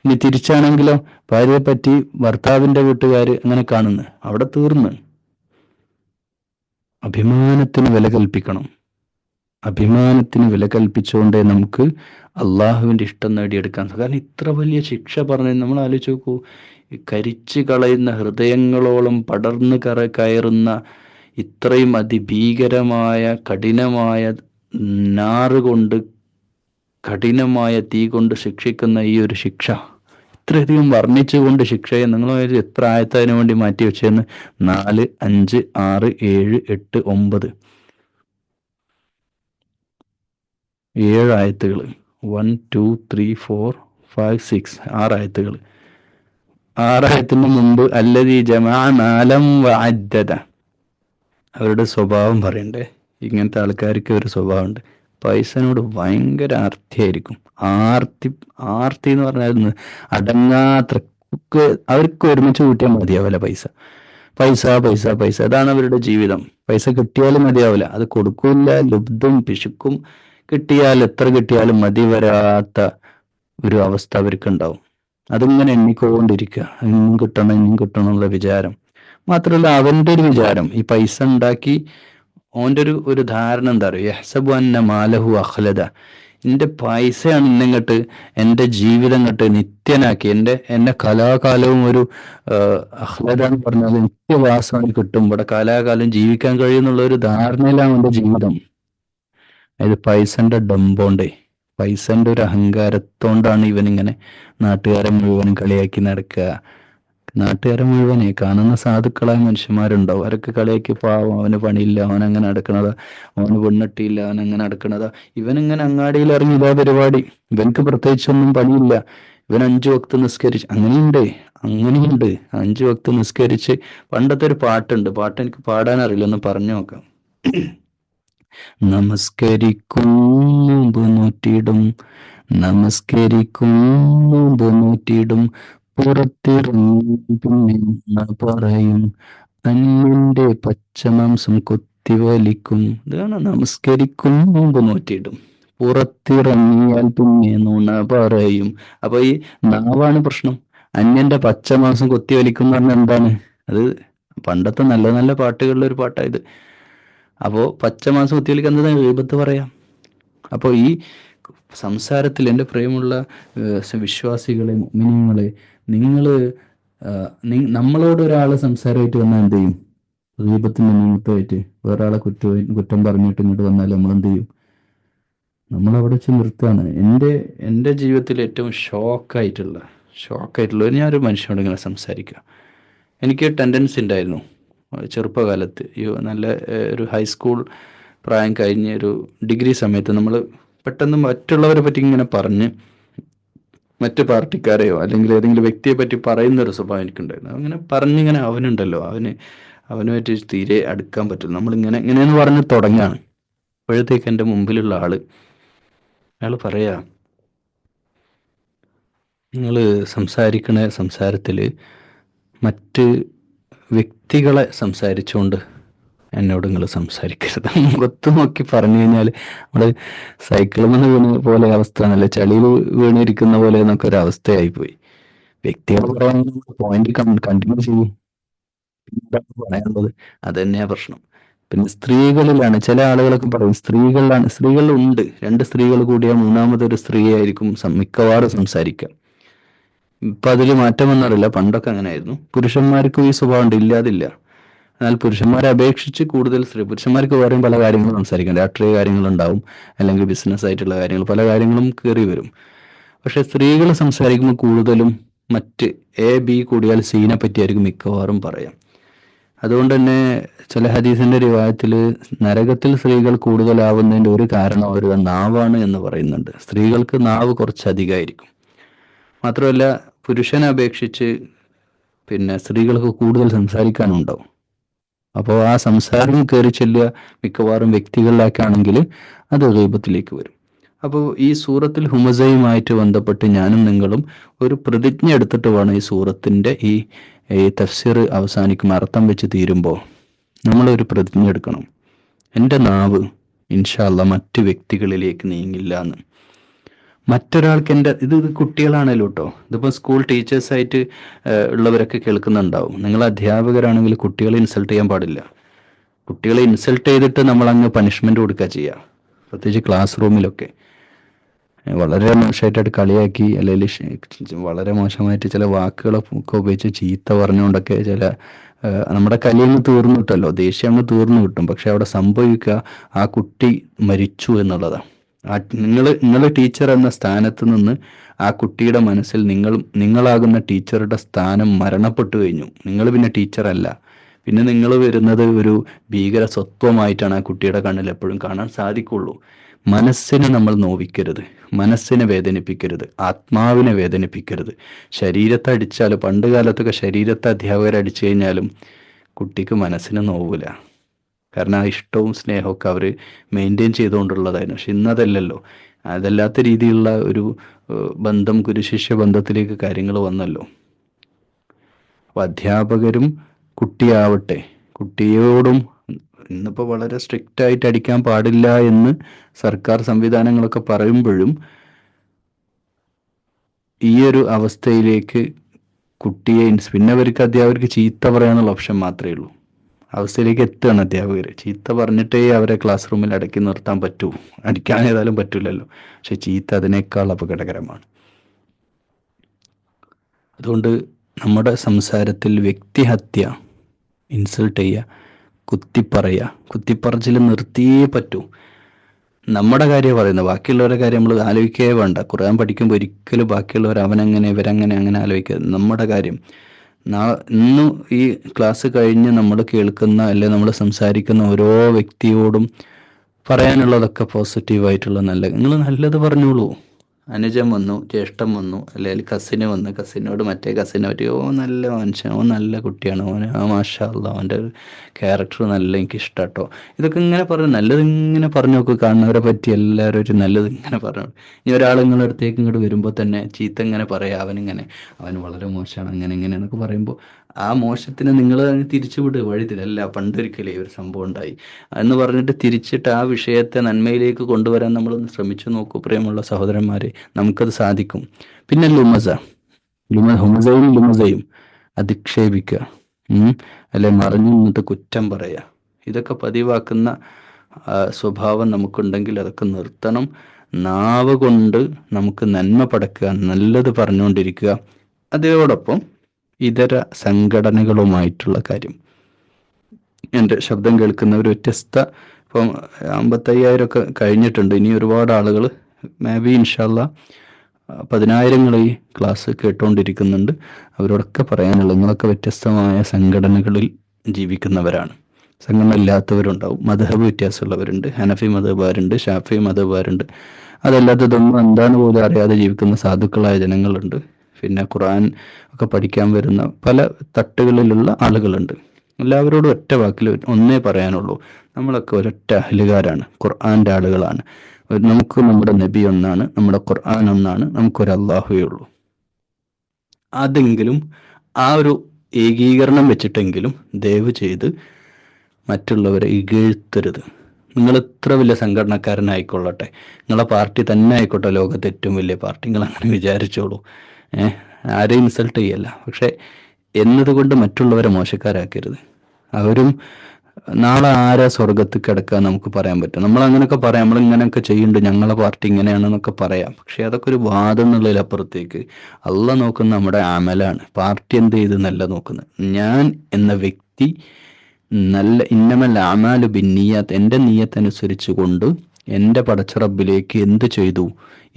ഇനി തിരിച്ചാണെങ്കിലോ ഭാര്യയെ പറ്റി ഭർത്താവിന്റെ വീട്ടുകാര് അങ്ങനെ കാണുന്നു, അവിടെ തീർന്ന്. അഭിമാനത്തിന് വില കൽപ്പിക്കണം. അഭിമാനത്തിന് വില കൽപ്പിച്ചുകൊണ്ടേ നമുക്ക് അള്ളാഹുവിന്റെ ഇഷ്ടം നേടിയെടുക്കാൻ. കാരണം ഇത്ര വലിയ ശിക്ഷ പറഞ്ഞു നമ്മൾ ആലോചിച്ച് നോക്കൂ. കരിച്ചു കളയുന്ന ഹൃദയങ്ങളോളം പടർന്നു കയറുന്ന ഇത്രയും അതിഭീകരമായ കഠിനമായ നാറുകൊണ്ട് കഠിനമായ തീ കൊണ്ട് ശിക്ഷിക്കുന്ന ഈ ഒരു ശിക്ഷ, ഇത്രയധികം വർണ്ണിച്ചുകൊണ്ട് ശിക്ഷയെ നിങ്ങൾ എത്ര ആയത്തതിനു വേണ്ടി മാറ്റി വെച്ചതെന്ന്. 4, 5, 6, 7, 8, 9, 7 ആയത്തുകൾ. 1, 2, 3, 4, 5, 6, 6 ആയത്തുകൾ. 6 ആയത്തിന് മുമ്പ് അല്ലദീ ജമഅ മാലൻ വഅദ്ദദ. അവരുടെ സ്വഭാവം പറയണ്ടേ. ഇങ്ങനത്തെ ആൾക്കാർക്ക് ഒരു സ്വഭാവമുണ്ട്, പൈസനോട് ഭയങ്കര ആർത്തിയായിരിക്കും. ആർത്തി എന്ന് പറഞ്ഞാൽ അടങ്ങാത്ര. അവർക്ക് ഒരുമിച്ച് കൂട്ടിയാൽ മതിയാവില്ല പൈസ. പൈസ പൈസ പൈസ, അതാണ് അവരുടെ ജീവിതം. പൈസ കിട്ടിയാലും മതിയാവില്ല, അത് കൊടുക്കൂല. ലുബ്ധും പിശുക്കും. കിട്ടിയാൽ എത്ര കിട്ടിയാലും മതി വരാത്ത ഒരു അവസ്ഥ അവർക്ക് ഉണ്ടാവും. അതിങ്ങനെ എണ്ണിക്കൊണ്ടിരിക്കുക, ഇന്നും കിട്ടണം ഇന്നും കിട്ടണം എന്നുള്ള വിചാരം. മാത്രമല്ല അവന്റെ ഒരു വിചാരം, ഈ പൈസ ഉണ്ടാക്കി ഓൻ്റെ ഒരു ധാരണ എന്താ പറയുക, യഹ്സബു അന്ന മാലഹു അഖ്ലദ. എൻ്റെ പൈസയാണ് ഇന്നങ്ങട്ട് എൻ്റെ ജീവിതം കട്ട് നിത്യനാക്കി, എന്നെ കലാകാലവും ഒരു അഖ്ലദ എന്ന് പറഞ്ഞാൽ നിത്യവാസമാണ് കിട്ടും, ഇവിടെ കാലാകാലം ജീവിക്കാൻ കഴിയുന്നുള്ള ഒരു ധാരണയിലാണ് എൻ്റെ ജീവിതം. അതായത് പൈസന്റെ ഡംബോണ്ടേ, പൈസന്റെ ഒരു അഹങ്കാരത്തോണ്ടാണ് ഇവനിങ്ങനെ നാട്ടുകാരെ മുഴുവനും കളിയാക്കി നടക്കുക. നാട്ടുകാരെ മുഴുവനെ കാണുന്ന സാധുക്കളായ മനുഷ്യന്മാരുണ്ടാവും, അവരൊക്കെ കളിയാക്കി പാവം, അവന് പണിയില്ല, അവൻ അങ്ങനെ നടക്കണതാ, അവന് പെണ്ണിട്ടിയില്ല, അവൻ അങ്ങനെ നടക്കണതാ, ഇവനിങ്ങനെ അങ്ങാടിയിൽ ഇറങ്ങി ഇതാ പരിപാടി, ഇവനക്ക് പ്രത്യേകിച്ചൊന്നും പണിയില്ല, ഇവൻ 5 വക്ത് നിസ്കരിച്ച്. അങ്ങനെയുണ്ട്. 5 വക്ത് നിസ്കരിച്ച്. പണ്ടത്തെ ഒരു പാട്ടുണ്ട്, പാട്ട് എനിക്ക് പാടാൻ അറിയില്ല, ഒന്ന് പറഞ്ഞു നോക്കാം. നമസ്കരിക്കും നോമ്പ് നോറ്റിടും, നമസ്കരിക്കും നോമ്പ് നോറ്റിടും, പുറത്തിറങ്ങി പിന്നെ പറയും, അന്യന്റെ പച്ചമാംസം കൊത്തിവലിക്കും. ഇതാണ് നമസ്കരിക്കും നോമ്പ് നോറ്റിടും, പുറത്തിറങ്ങിയാൽ പിന്നെ നുണ പറയും. അപ്പൊ ഈ നാവാണ് പ്രശ്നം. അന്യന്റെ പച്ചമാംസം കൊത്തിവലിക്കും എന്ന് പറഞ്ഞാൽ എന്താണ്? അത് പണ്ടത്തെ നല്ല നല്ല പാട്ടുകളിലെ ഒരു പാട്ടായത്. അപ്പോൾ പച്ചമാംസം കുത്തിവലിക്ക് എന്താ ഗീബത്ത് പറയാം. അപ്പോൾ ഈ സംസാരത്തിൽ എൻ്റെ പ്രിയമുള്ള വിശ്വാസികളെ, മുഅ്മിനീങ്ങളെ, നിങ്ങൾ നമ്മളോട് ഒരാൾ സംസാരമായിട്ട് വന്നാൽ എന്ത് ചെയ്യും? ഗീബത്തിന് നിമിത്തമായിട്ട് വേറൊരാളെ കുറ്റം പറഞ്ഞിട്ട് ഇങ്ങോട്ട് വന്നാൽ നമ്മൾ എന്ത് ചെയ്യും? നമ്മളവിടെ വെച്ച് നിർത്തുകയാണ്. എൻ്റെ ജീവിതത്തിൽ ഏറ്റവും ഷോക്കായിട്ടുള്ള ഞാനൊരു മനുഷ്യനോട് ഇങ്ങനെ സംസാരിക്കുക. എനിക്ക് ടെൻഡൻസി ഉണ്ടായിരുന്നു ചെറുപ്പകാലത്ത്, നല്ല ഒരു ഹൈസ്കൂൾ പ്രായം കഴിഞ്ഞ് ഒരു ഡിഗ്രി സമയത്ത് നമ്മൾ പെട്ടെന്ന് മറ്റുള്ളവരെ പറ്റി ഇങ്ങനെ പറഞ്ഞ് മറ്റു പാർട്ടിക്കാരെയോ അല്ലെങ്കിൽ ഏതെങ്കിലും വ്യക്തിയെ പറ്റി പറയുന്നൊരു സ്വഭാവം എനിക്കുണ്ടായിരുന്നു. അങ്ങനെ പറഞ്ഞിങ്ങനെ അവനുണ്ടല്ലോ, അവനുമായിട്ട് തീരെ അടുക്കാൻ പറ്റില്ല, ഇങ്ങനെയെന്ന് പറഞ്ഞ് തുടങ്ങുകയാണ്. അപ്പോഴത്തേക്ക് എൻ്റെ മുമ്പിലുള്ള അയാൾ പറയാ, നിങ്ങൾ സംസാരിക്കണ സംസാരത്തിൽ മറ്റ് വ്യക്തികളെ സംസാരിച്ചുകൊണ്ട് എന്നോട് നിങ്ങൾ സംസാരിക്കരുത്. മുഖത്ത് നോക്കി പറഞ്ഞു കഴിഞ്ഞാൽ നമ്മൾ സൈക്കിളിൽ നിന്ന് വീണ പോലെ അവസ്ഥ ആണല്ലേ, ചളിയിൽ വീണിരിക്കുന്ന പോലെ എന്നൊക്കെ ഒരു അവസ്ഥയായിപ്പോയി. വ്യക്തികൾ പറയാൻ പോയിന്റ് കണ്ടിന്യൂ ചെയ്യും. പറയാനുള്ളത് അത് തന്നെയാ പ്രശ്നം. പിന്നെ സ്ത്രീകളിലാണ് ചില ആളുകളൊക്കെ പറയും, സ്ത്രീകളിലുണ്ട് 2 സ്ത്രീകൾ കൂടിയാൽ മൂന്നാമതൊരു സ്ത്രീ ആയിരിക്കും മിക്കവാറും സംസാരിക്കുക. ഇപ്പൊ അതിൽ മാറ്റം വന്നറിയില്ല, പണ്ടൊക്കെ അങ്ങനെ ആയിരുന്നു. പുരുഷന്മാർക്കും ഈ സ്വഭാവം ഉണ്ട്, ഇല്ലാതില്ല. എന്നാൽ പുരുഷന്മാരെ അപേക്ഷിച്ച് കൂടുതൽ പുരുഷന്മാർക്ക് വേറെയും പല കാര്യങ്ങളും സംസാരിക്കാം, രാഷ്ട്രീയ കാര്യങ്ങളുണ്ടാവും, അല്ലെങ്കിൽ ബിസിനസ് ആയിട്ടുള്ള കാര്യങ്ങൾ, പല കാര്യങ്ങളും കയറി വരും. പക്ഷെ സ്ത്രീകൾ സംസാരിക്കുമ്പോൾ കൂടുതലും മറ്റ് ബി കൂടിയാൽ സീനെ പറ്റിയായിരിക്കും മിക്കവാറും പറയാം. അതുകൊണ്ട് തന്നെ ചില ഹദീസിന്റെ റിവായത്തിൽ നരകത്തിൽ സ്ത്രീകൾ കൂടുതലാവുന്നതിന്റെ ഒരു കാരണം അവരുടെ നാവാണ് എന്ന് പറയുന്നുണ്ട്. സ്ത്രീകൾക്ക് നാവ് കുറച്ച് അധികമായിരിക്കും. മാത്രമല്ല പുരുഷനെ അപേക്ഷിച്ച് പിന്നെ സ്ത്രീകൾക്ക് കൂടുതൽ സംസാരിക്കാനുണ്ടാവും. അപ്പോൾ ആ സംസാരം കയറി ചെല്ലുക മിക്കവാറും വ്യക്തികളിലേക്കാണെങ്കിൽ അത് ഗീബത്തിലേക്ക് വരും. അപ്പോൾ ഈ സൂറത്തുൽ ഹുമസയുമായിട്ട് ബന്ധപ്പെട്ട് ഞാനും നിങ്ങളും ഒരു പ്രതിജ്ഞ എടുത്തിട്ട് വേണം ഈ സൂറത്തിൻ്റെ ഈ തഫ്സീർ അവസാനിക്കും അർത്ഥം വെച്ച് തീരുമ്പോൾ നമ്മളൊരു പ്രതിജ്ഞ എടുക്കണം. എൻ്റെ നാവ് ഇൻഷാ അല്ലാ മറ്റു വ്യക്തികളിലേക്ക് നീങ്ങില്ല എന്ന്. മറ്റൊരാൾക്ക് ഇത് കുട്ടികളാണല്ലോ കേട്ടോ, ഇതിപ്പോൾ സ്കൂൾ ടീച്ചേഴ്സായിട്ട് ഉള്ളവരൊക്കെ കേൾക്കുന്നുണ്ടാവും. നിങ്ങൾ അധ്യാപകരാണെങ്കിൽ കുട്ടികളെ ഇൻസൾട്ട് ചെയ്യാൻ പാടില്ല. കുട്ടികളെ ഇൻസൾട്ട് ചെയ്തിട്ട് നമ്മളങ്ങ് പണിഷ്മെൻറ്റ് കൊടുക്കുക ചെയ്യുക, പ്രത്യേകിച്ച് ക്ലാസ് റൂമിലൊക്കെ. വളരെ മോശമായിട്ടായിട്ട് കളിയാക്കി അല്ലെങ്കിൽ വളരെ മോശമായിട്ട് ചില വാക്കുകളൊക്കെ ഉപയോഗിച്ച് ചീത്ത പറഞ്ഞുകൊണ്ടൊക്കെ നമ്മുടെ കലി അങ്ങ് തീർന്നു കിട്ടുമല്ലോ, ദേഷ്യം അങ്ങ് തീർന്നു കിട്ടും. പക്ഷെ അവിടെ സംഭവിക്കുക ആ കുട്ടി മരിച്ചു എന്നുള്ളതാണ്. നിങ്ങൾ ടീച്ചർ എന്ന സ്ഥാനത്ത് നിന്ന് ആ കുട്ടിയുടെ മനസ്സിൽ നിങ്ങളാകുന്ന ടീച്ചറുടെ സ്ഥാനം മരണപ്പെട്ടു കഴിഞ്ഞു. നിങ്ങൾ പിന്നെ ടീച്ചറല്ല. പിന്നെ നിങ്ങൾ വരുന്നത് ഒരു ഭീകര സ്വത്വമായിട്ടാണ് ആ കുട്ടിയുടെ കണ്ണിൽ എപ്പോഴും കാണാൻ സാധിക്കുള്ളൂ. മനസ്സിനെ നമ്മൾ നോവിക്കരുത്, മനസ്സിനെ വേദനിപ്പിക്കരുത്, ആത്മാവിനെ വേദനിപ്പിക്കരുത്. ശരീരത്തെ അടിച്ചാൽ, പണ്ട് കാലത്തൊക്കെ ശരീരത്തെ അധ്യാപകരെ അടിച്ചു കഴിഞ്ഞാലും കുട്ടിക്ക് മനസ്സിന് നോവില്ല. കാരണം ആ ഇഷ്ടവും സ്നേഹമൊക്കെ അവർ മെയിൻറ്റെയിൻ ചെയ്തുകൊണ്ടുള്ളതായിരുന്നു. പക്ഷെ ഇന്നതല്ലല്ലോ. അതല്ലാത്ത രീതിയിലുള്ള ഒരു ബന്ധം, ഗുരുശിഷ്യ ബന്ധത്തിലേക്ക് കാര്യങ്ങൾ വന്നല്ലോ. അപ്പോൾ അധ്യാപകരും കുട്ടിയാവട്ടെ, കുട്ടിയോടും ഇന്നിപ്പോൾ വളരെ സ്ട്രിക്റ്റ് ആയിട്ട് അടിക്കാൻ പാടില്ല എന്ന് സർക്കാർ സംവിധാനങ്ങളൊക്കെ പറയുമ്പോഴും ഈ ഒരു അവസ്ഥയിലേക്ക് കുട്ടിയെ പിന്നെ അധ്യാപകർക്ക് ചീത്ത പറയാനുള്ള ഓപ്ഷൻ മാത്രമേ ഉള്ളൂ. അവസ്ഥയിലേക്ക് എത്തുകയാണ് അധ്യാപകർ. ചീത്ത പറഞ്ഞിട്ടേ അവരെ ക്ലാസ് റൂമിൽ അടക്കി നിർത്താൻ പറ്റൂ. അടിക്കാൻ ഏതായാലും പറ്റില്ലല്ലോ. പക്ഷെ ചീത്ത അതിനേക്കാൾ അപകടകരമാണ്. അതുകൊണ്ട് നമ്മുടെ സംസാരത്തിൽ വ്യക്തിഹത്യ, ഇൻസൾട്ട് ചെയ്യുക, കുത്തിപ്പറച്ചിൽ നിർത്തിയേ പറ്റൂ. നമ്മുടെ കാര്യം പറയുന്നത്, ബാക്കിയുള്ളവരുടെ കാര്യം നമ്മൾ ആലോചിക്കുകയേ വേണ്ട. ഖുർആൻ പഠിക്കുമ്പോൾ ഒരിക്കലും ബാക്കിയുള്ളവർ അവനങ്ങനെ ഇവരങ്ങനെ അങ്ങനെ ആലോചിക്കുക. നമ്മുടെ കാര്യം ഇന്ന് ഈ ക്ലാസ് കഴിഞ്ഞ് നമ്മൾ കേൾക്കുന്ന അല്ലെങ്കിൽ നമ്മൾ സംസാരിക്കുന്ന ഓരോ വ്യക്തിയോടും പറയാനുള്ളതൊക്കെ പോസിറ്റീവായിട്ടുള്ള നിങ്ങൾ നല്ലത് പറഞ്ഞോളൂ. അനുജൻ വന്നു, ജ്യേഷ്ഠൻ വന്നു, അല്ലെങ്കിൽ കസിന് വന്നു, കസിനോട് മറ്റേ കസിനെ പറ്റി നല്ല മനുഷ്യൻ, നല്ല കുട്ടിയാണ്, മാഷാ അല്ലാ അവൻ്റെ ക്യാരക്ടർ നല്ല എനിക്ക് ഇഷ്ടാട്ടോ, ഇതൊക്കെ ഇങ്ങനെ പറഞ്ഞു, നല്ലത് ഇങ്ങനെ പറഞ്ഞു നോക്കുക. കാണുന്നവരെ പറ്റി എല്ലാവരും ഒരു നല്ലത് ഇങ്ങനെ പറഞ്ഞു. ഇനി ഒരാൾ നിങ്ങളുടെ അടുത്തേക്ക് ഇങ്ങോട്ട് വരുമ്പോൾ തന്നെ ചീത്ത ഇങ്ങനെ പറയാം, അവൻ വളരെ മോശമാണ് അങ്ങനെ ഇങ്ങനെ എന്നൊക്കെ പറയുമ്പോൾ ആ മോശത്തിന് നിങ്ങൾ തിരിച്ചു വിടുക. വഴിതിലല്ല, പണ്ടൊരിക്കലേ ഒരു സംഭവം ഉണ്ടായി എന്ന് പറഞ്ഞിട്ട് തിരിച്ചിട്ട് ആ വിഷയത്തെ നന്മയിലേക്ക് കൊണ്ടുവരാൻ നമ്മളൊന്ന് ശ്രമിച്ചു നോക്കൂ പ്രിയമുള്ള സഹോദരന്മാരെ, നമുക്കത് സാധിക്കും. പിന്നെ ഹുമസയും അധിക്ഷേപിക്കുക, അല്ലെ മറിഞ്ഞു നിന്നിട്ട് കുറ്റം പറയുക, ഇതൊക്കെ പതിവാക്കുന്ന സ്വഭാവം നമുക്കുണ്ടെങ്കിൽ അതൊക്കെ നിർത്തണം. നാവ് കൊണ്ട് നമുക്ക് നന്മ പടക്കുക, നല്ലത് പറഞ്ഞുകൊണ്ടിരിക്കുക. അതോടൊപ്പം ഇതര സംഘടനകളുമായിട്ടുള്ള കാര്യം. എൻ്റെ ശബ്ദം കേൾക്കുന്നവർ ഇപ്പം 55,000 ഒക്കെ കഴിഞ്ഞിട്ടുണ്ട്. ഇനി ഒരുപാട് ആളുകൾ ഇൻഷാല്ലാ 10,000 ഈ ക്ലാസ് കേട്ടുകൊണ്ടിരിക്കുന്നുണ്ട്. അവരോടൊക്കെ പറയാനുള്ളത്, നിങ്ങളൊക്കെ വ്യത്യസ്തമായ സംഘടനകളിൽ ജീവിക്കുന്നവരാണ്. സംഘടന ഇല്ലാത്തവരുണ്ടാവും, മദ്ഹബ് വ്യത്യാസമുള്ളവരുണ്ട്, ഹനഫി മദ്ഹബുകാരുണ്ട്, ഷാഫി മദ്ഹബുകാരുണ്ട്. അതല്ലാത്തതൊന്നും എന്താന്ന് പോലും അറിയാതെ ജീവിക്കുന്ന സാധുക്കളായ ജനങ്ങളുണ്ട്. പിന്നെ ഖുർആൻ ഒക്കെ പഠിക്കാൻ വരുന്ന പല തട്ടുകളിലുള്ള ആളുകളുണ്ട്. എല്ലാവരോടും ഒറ്റ വാക്കിൽ ഒന്നേ പറയാനുള്ളൂ, നമ്മളൊക്കെ ഒരൊറ്റ അഹ്ലുകാരാണ്, ഖുർആൻ്റെ ആളുകളാണ്. നമുക്ക് നമ്മുടെ നബി ഒന്നാണ്, നമ്മുടെ ഖുർആൻ ഒന്നാണ്, നമുക്കൊരു അള്ളാഹുവേ ഉള്ളൂ. അതെങ്കിലും ആ ഒരു ഏകീകരണം വെച്ചിട്ടെങ്കിലും ദയവ് ചെയ്ത് മറ്റുള്ളവരെ ഇകഴ്ത്തരുത്. നിങ്ങൾ എത്ര വലിയ സംഘടനക്കാരനായിക്കൊള്ളട്ടെ, നിങ്ങളെ പാർട്ടി തന്നെ ആയിക്കോട്ടെ ലോകത്തെ ഏറ്റവും വലിയ പാർട്ടി, നിങ്ങൾ അങ്ങനെ വിചാരിച്ചോളൂ. ആരെയും ഇൻസൾട്ട് ചെയ്യല്ല. പക്ഷെ എന്നതുകൊണ്ട് മറ്റുള്ളവരെ മോശക്കാരാക്കരുത്. അവരും നാളെ ആരാ സ്വർഗത്തിൽ കിടക്കുക നമുക്ക് പറയാൻ പറ്റും. നമ്മൾ അങ്ങനെയൊക്കെ പറയാം, നമ്മൾ ഇങ്ങനെയൊക്കെ ചെയ്യുന്നുണ്ട്, ഞങ്ങളെ പാർട്ടി ഇങ്ങനെയാണെന്നൊക്കെ പറയാം. പക്ഷെ അതൊക്കെ ഒരു വാദം എന്നുള്ളതിലപ്പുറത്തേക്ക് അള്ളാഹ് നോക്കുന്ന നമ്മുടെ അമലാണ്. പാർട്ടി എന്ത് ചെയ്ത് നല്ല നോക്കുന്നത്. ഞാൻ എന്ന വ്യക്തി നല്ല ഇന്നമൽ അമാലു ബിന്നിയാത്ത്, എൻ്റെ നീയത്തനുസരിച്ച് കൊണ്ട് എൻ്റെ പടച്ചറബിലേക്ക് എന്ത് ചെയ്തു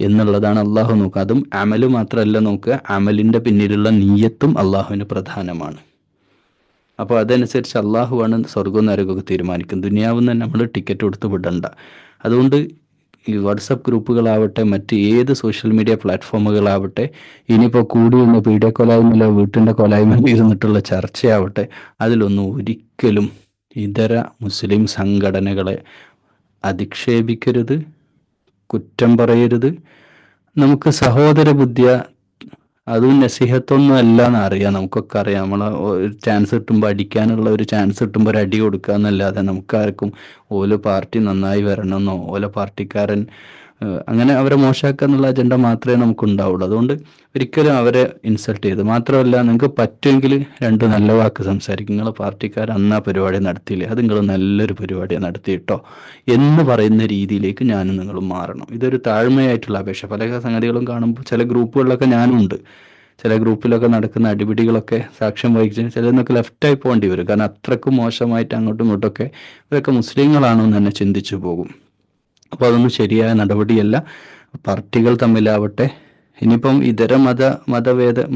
എന്നുള്ളതാണ് അള്ളാഹു നോക്കുക. അതും അമല് മാത്രമല്ല നോക്കുക, അമലിൻ്റെ പിന്നിലുള്ള നീയത്തും അള്ളാഹുവിന് പ്രധാനമാണ്. അപ്പോൾ അതനുസരിച്ച് അള്ളാഹുവാണ് സ്വർഗവും നരകമൊക്കെ തീരുമാനിക്കുന്നത്. ദുനിയാവിൽ നിന്ന് നമ്മൾ ടിക്കറ്റ് കൊടുത്ത് വിടണ്ട. അതുകൊണ്ട് ഈ വാട്സപ്പ് ഗ്രൂപ്പുകളാവട്ടെ, മറ്റ് ഏത് സോഷ്യൽ മീഡിയ പ്ലാറ്റ്ഫോമുകളാവട്ടെ, ഇനിയിപ്പോൾ കൂടി വന്ന പീഡിയ കൊലായ്മയിലോ വീട്ടിൻ്റെ കൊലായ്മയിലോ ഇരുന്നിട്ടുള്ള ചർച്ചയാവട്ടെ, അതിലൊന്നും ഒരിക്കലും ഇതര മുസ്ലിം സംഘടനകളെ അധിക്ഷേപിക്കരുത്, കുറ്റം പറയരുത്. നമുക്ക് സഹോദര ബുദ്ധിയ അതും നസിഹത്തൊന്നും അല്ല എന്നറിയാം, നമുക്കൊക്കെ അറിയാം. നമ്മളെ ഒരു ചാൻസ് കിട്ടുമ്പോൾ അടിക്കാനുള്ള ഒരു ചാൻസ് കിട്ടുമ്പോൾ ഒരു അടി കൊടുക്കുക എന്നല്ലാതെ നമുക്കാർക്കും ഓല പാർട്ടി നന്നായി വരണമെന്നോ ഓല പാർട്ടിക്കാരൻ അങ്ങനെ അവരെ മോശമാക്കുക എന്നുള്ള അജണ്ട മാത്രമേ നമുക്കുണ്ടാവുള്ളൂ. അതുകൊണ്ട് ഒരിക്കലും അവരെ ഇൻസൾട്ട് ചെയ്ത് മാത്രമല്ല, നിങ്ങൾക്ക് പറ്റുമെങ്കിൽ രണ്ട് നല്ല വാക്ക് സംസാരിക്കും. നിങ്ങളെ പാർട്ടിക്കാർ അന്ന് ആ പരിപാടി നടത്തിയില്ലേ, അത് നിങ്ങൾ നല്ലൊരു പരിപാടിയാണ് നടത്തിയിട്ടോ എന്ന് പറയുന്ന രീതിയിലേക്ക് ഞാനും നിങ്ങളും മാറണം. ഇതൊരു താഴ്മയായിട്ടുള്ള അപേക്ഷ. പല സംഗതികളും കാണുമ്പോൾ ചില ഗ്രൂപ്പുകളിലൊക്കെ ഞാനുണ്ട്, ചില ഗ്രൂപ്പിലൊക്കെ നടക്കുന്ന അടിപിടികളൊക്കെ സാക്ഷ്യം വഹിച്ച് ചിലതിനൊക്കെ ലെഫ്റ്റായി പോകേണ്ടി വരും. കാരണം അത്രക്കും മോശമായിട്ട് അങ്ങോട്ടും ഇങ്ങോട്ടൊക്കെ ഇവരൊക്കെ മുസ്ലിങ്ങളാണോ എന്ന് തന്നെ ചിന്തിച്ചു പോകും. അപ്പോൾ അതൊന്നും ശരിയായ നടപടിയല്ല. പാർട്ടികൾ തമ്മിലാവട്ടെ, ഇനിയിപ്പം ഇതര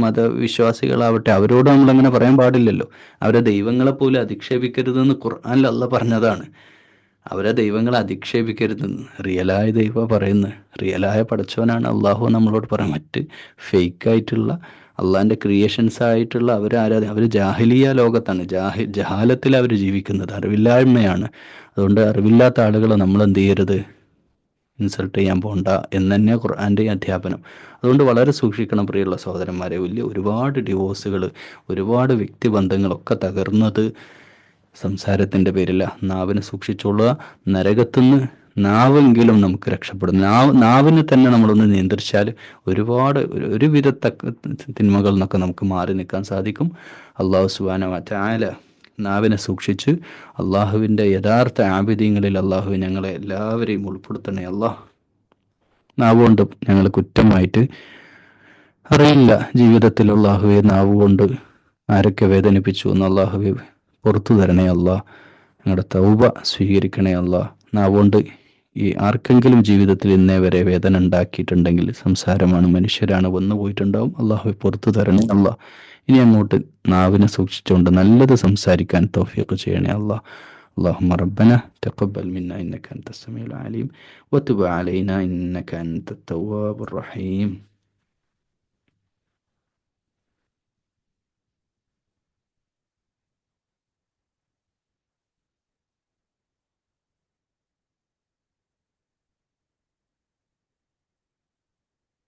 മതവിശ്വാസികളാവട്ടെ, അവരോട് നമ്മളങ്ങനെ പറയാൻ പാടില്ലല്ലോ. അവരെ ദൈവങ്ങളെ പോലും അധിക്ഷേപിക്കരുതെന്ന് ഖുർആനിൽ അല്ലാഹ് പറഞ്ഞതാണ്. അവരെ ദൈവങ്ങളെ അധിക്ഷേപിക്കരുതെന്ന് റിയലായ ദൈവം പറയുന്നത്. റിയലായ പടച്ചവനാണ് അള്ളാഹു നമ്മളോട് പറയാം. മറ്റ് ഫേക്കായിട്ടുള്ള അള്ളാഹിൻ്റെ ക്രിയേഷൻസ് ആയിട്ടുള്ള അവർ ജാഹിലിയ ലോകത്താണ്, ജഹാലത്തിൽ അവർ ജീവിക്കുന്നത്, അറിവില്ലായ്മയാണ്. അതുകൊണ്ട് അറിവില്ലാത്ത ആളുകളെ നമ്മൾ എന്ത് ചെയ്യരുത്, ഇൻസൾട്ട് ചെയ്യാൻ പോണ്ട എന്ന് തന്നെയാണ് ഖുർആൻ്റെ അധ്യാപനം. അതുകൊണ്ട് വളരെ സൂക്ഷിക്കണം പ്രിയമുള്ള സഹോദരന്മാരെ. ഒരുപാട് ഡിവോഴ്സുകൾ, ഒരുപാട് വ്യക്തിബന്ധങ്ങളൊക്കെ തകർന്നത് സംസാരത്തിൻ്റെ പേരില്ല. നാവിനെ സൂക്ഷിച്ചുകൊള്ളുക. നരകത്തുനിന്ന് നാവെങ്കിലും നമുക്ക് രക്ഷപ്പെടും. നാവിനെ തന്നെ നമ്മളൊന്ന് നിയന്ത്രിച്ചാൽ ഒരുപാട് ഒരുവിധ തിന്മകളിൽ നിന്നൊക്കെ നമുക്ക് മാറി നിൽക്കാൻ സാധിക്കും. അള്ളാഹു സുബ്ഹാനഹു വ തആല നാവിനെ സൂക്ഷിച്ച് അള്ളാഹുവിൻ്റെ യഥാർത്ഥ ആബിദീങ്ങളിൽ അള്ളാഹു ഞങ്ങളെ എല്ലാവരെയും ഉൾപ്പെടുത്തണേ. നാവുകൊണ്ട് ഞങ്ങൾ കുറ്റമായിട്ട് അറിയില്ല ജീവിതത്തിൽ അള്ളാഹുവെ, നാവുകൊണ്ട് ആരൊക്കെ വേദനിപ്പിച്ചു എന്ന് അള്ളാഹുവെ പുറത്തു തരണേ അല്ലാ. ഞങ്ങളുടെ തൗബ സ്വീകരിക്കണേ അല്ലാ. നാവുകൊണ്ട് ആർക്കെങ്കിലും ജീവിതത്തിൽ ഇന്നേ വരെ വേദന ഉണ്ടാക്കിയിട്ടുണ്ടെങ്കിൽ, സംസാരമാണ്, മനുഷ്യരാണ്, വന്നു പോയിട്ടുണ്ടാവും, അള്ളാഹുവെ പുറത്തു തരണേ അല്ലാ. ഇനി അങ്ങോട്ട് നാവിനെ സൂക്ഷിച്ചുകൊണ്ട് നല്ലത് സംസാരിക്കാൻ തൗഫീഖ് ചെയ്യണേ അല്ലാ. اللهم ربنا تقبل منا إنك أنت السميع العليم وتب علينا إنك أنت التواب الرحيم.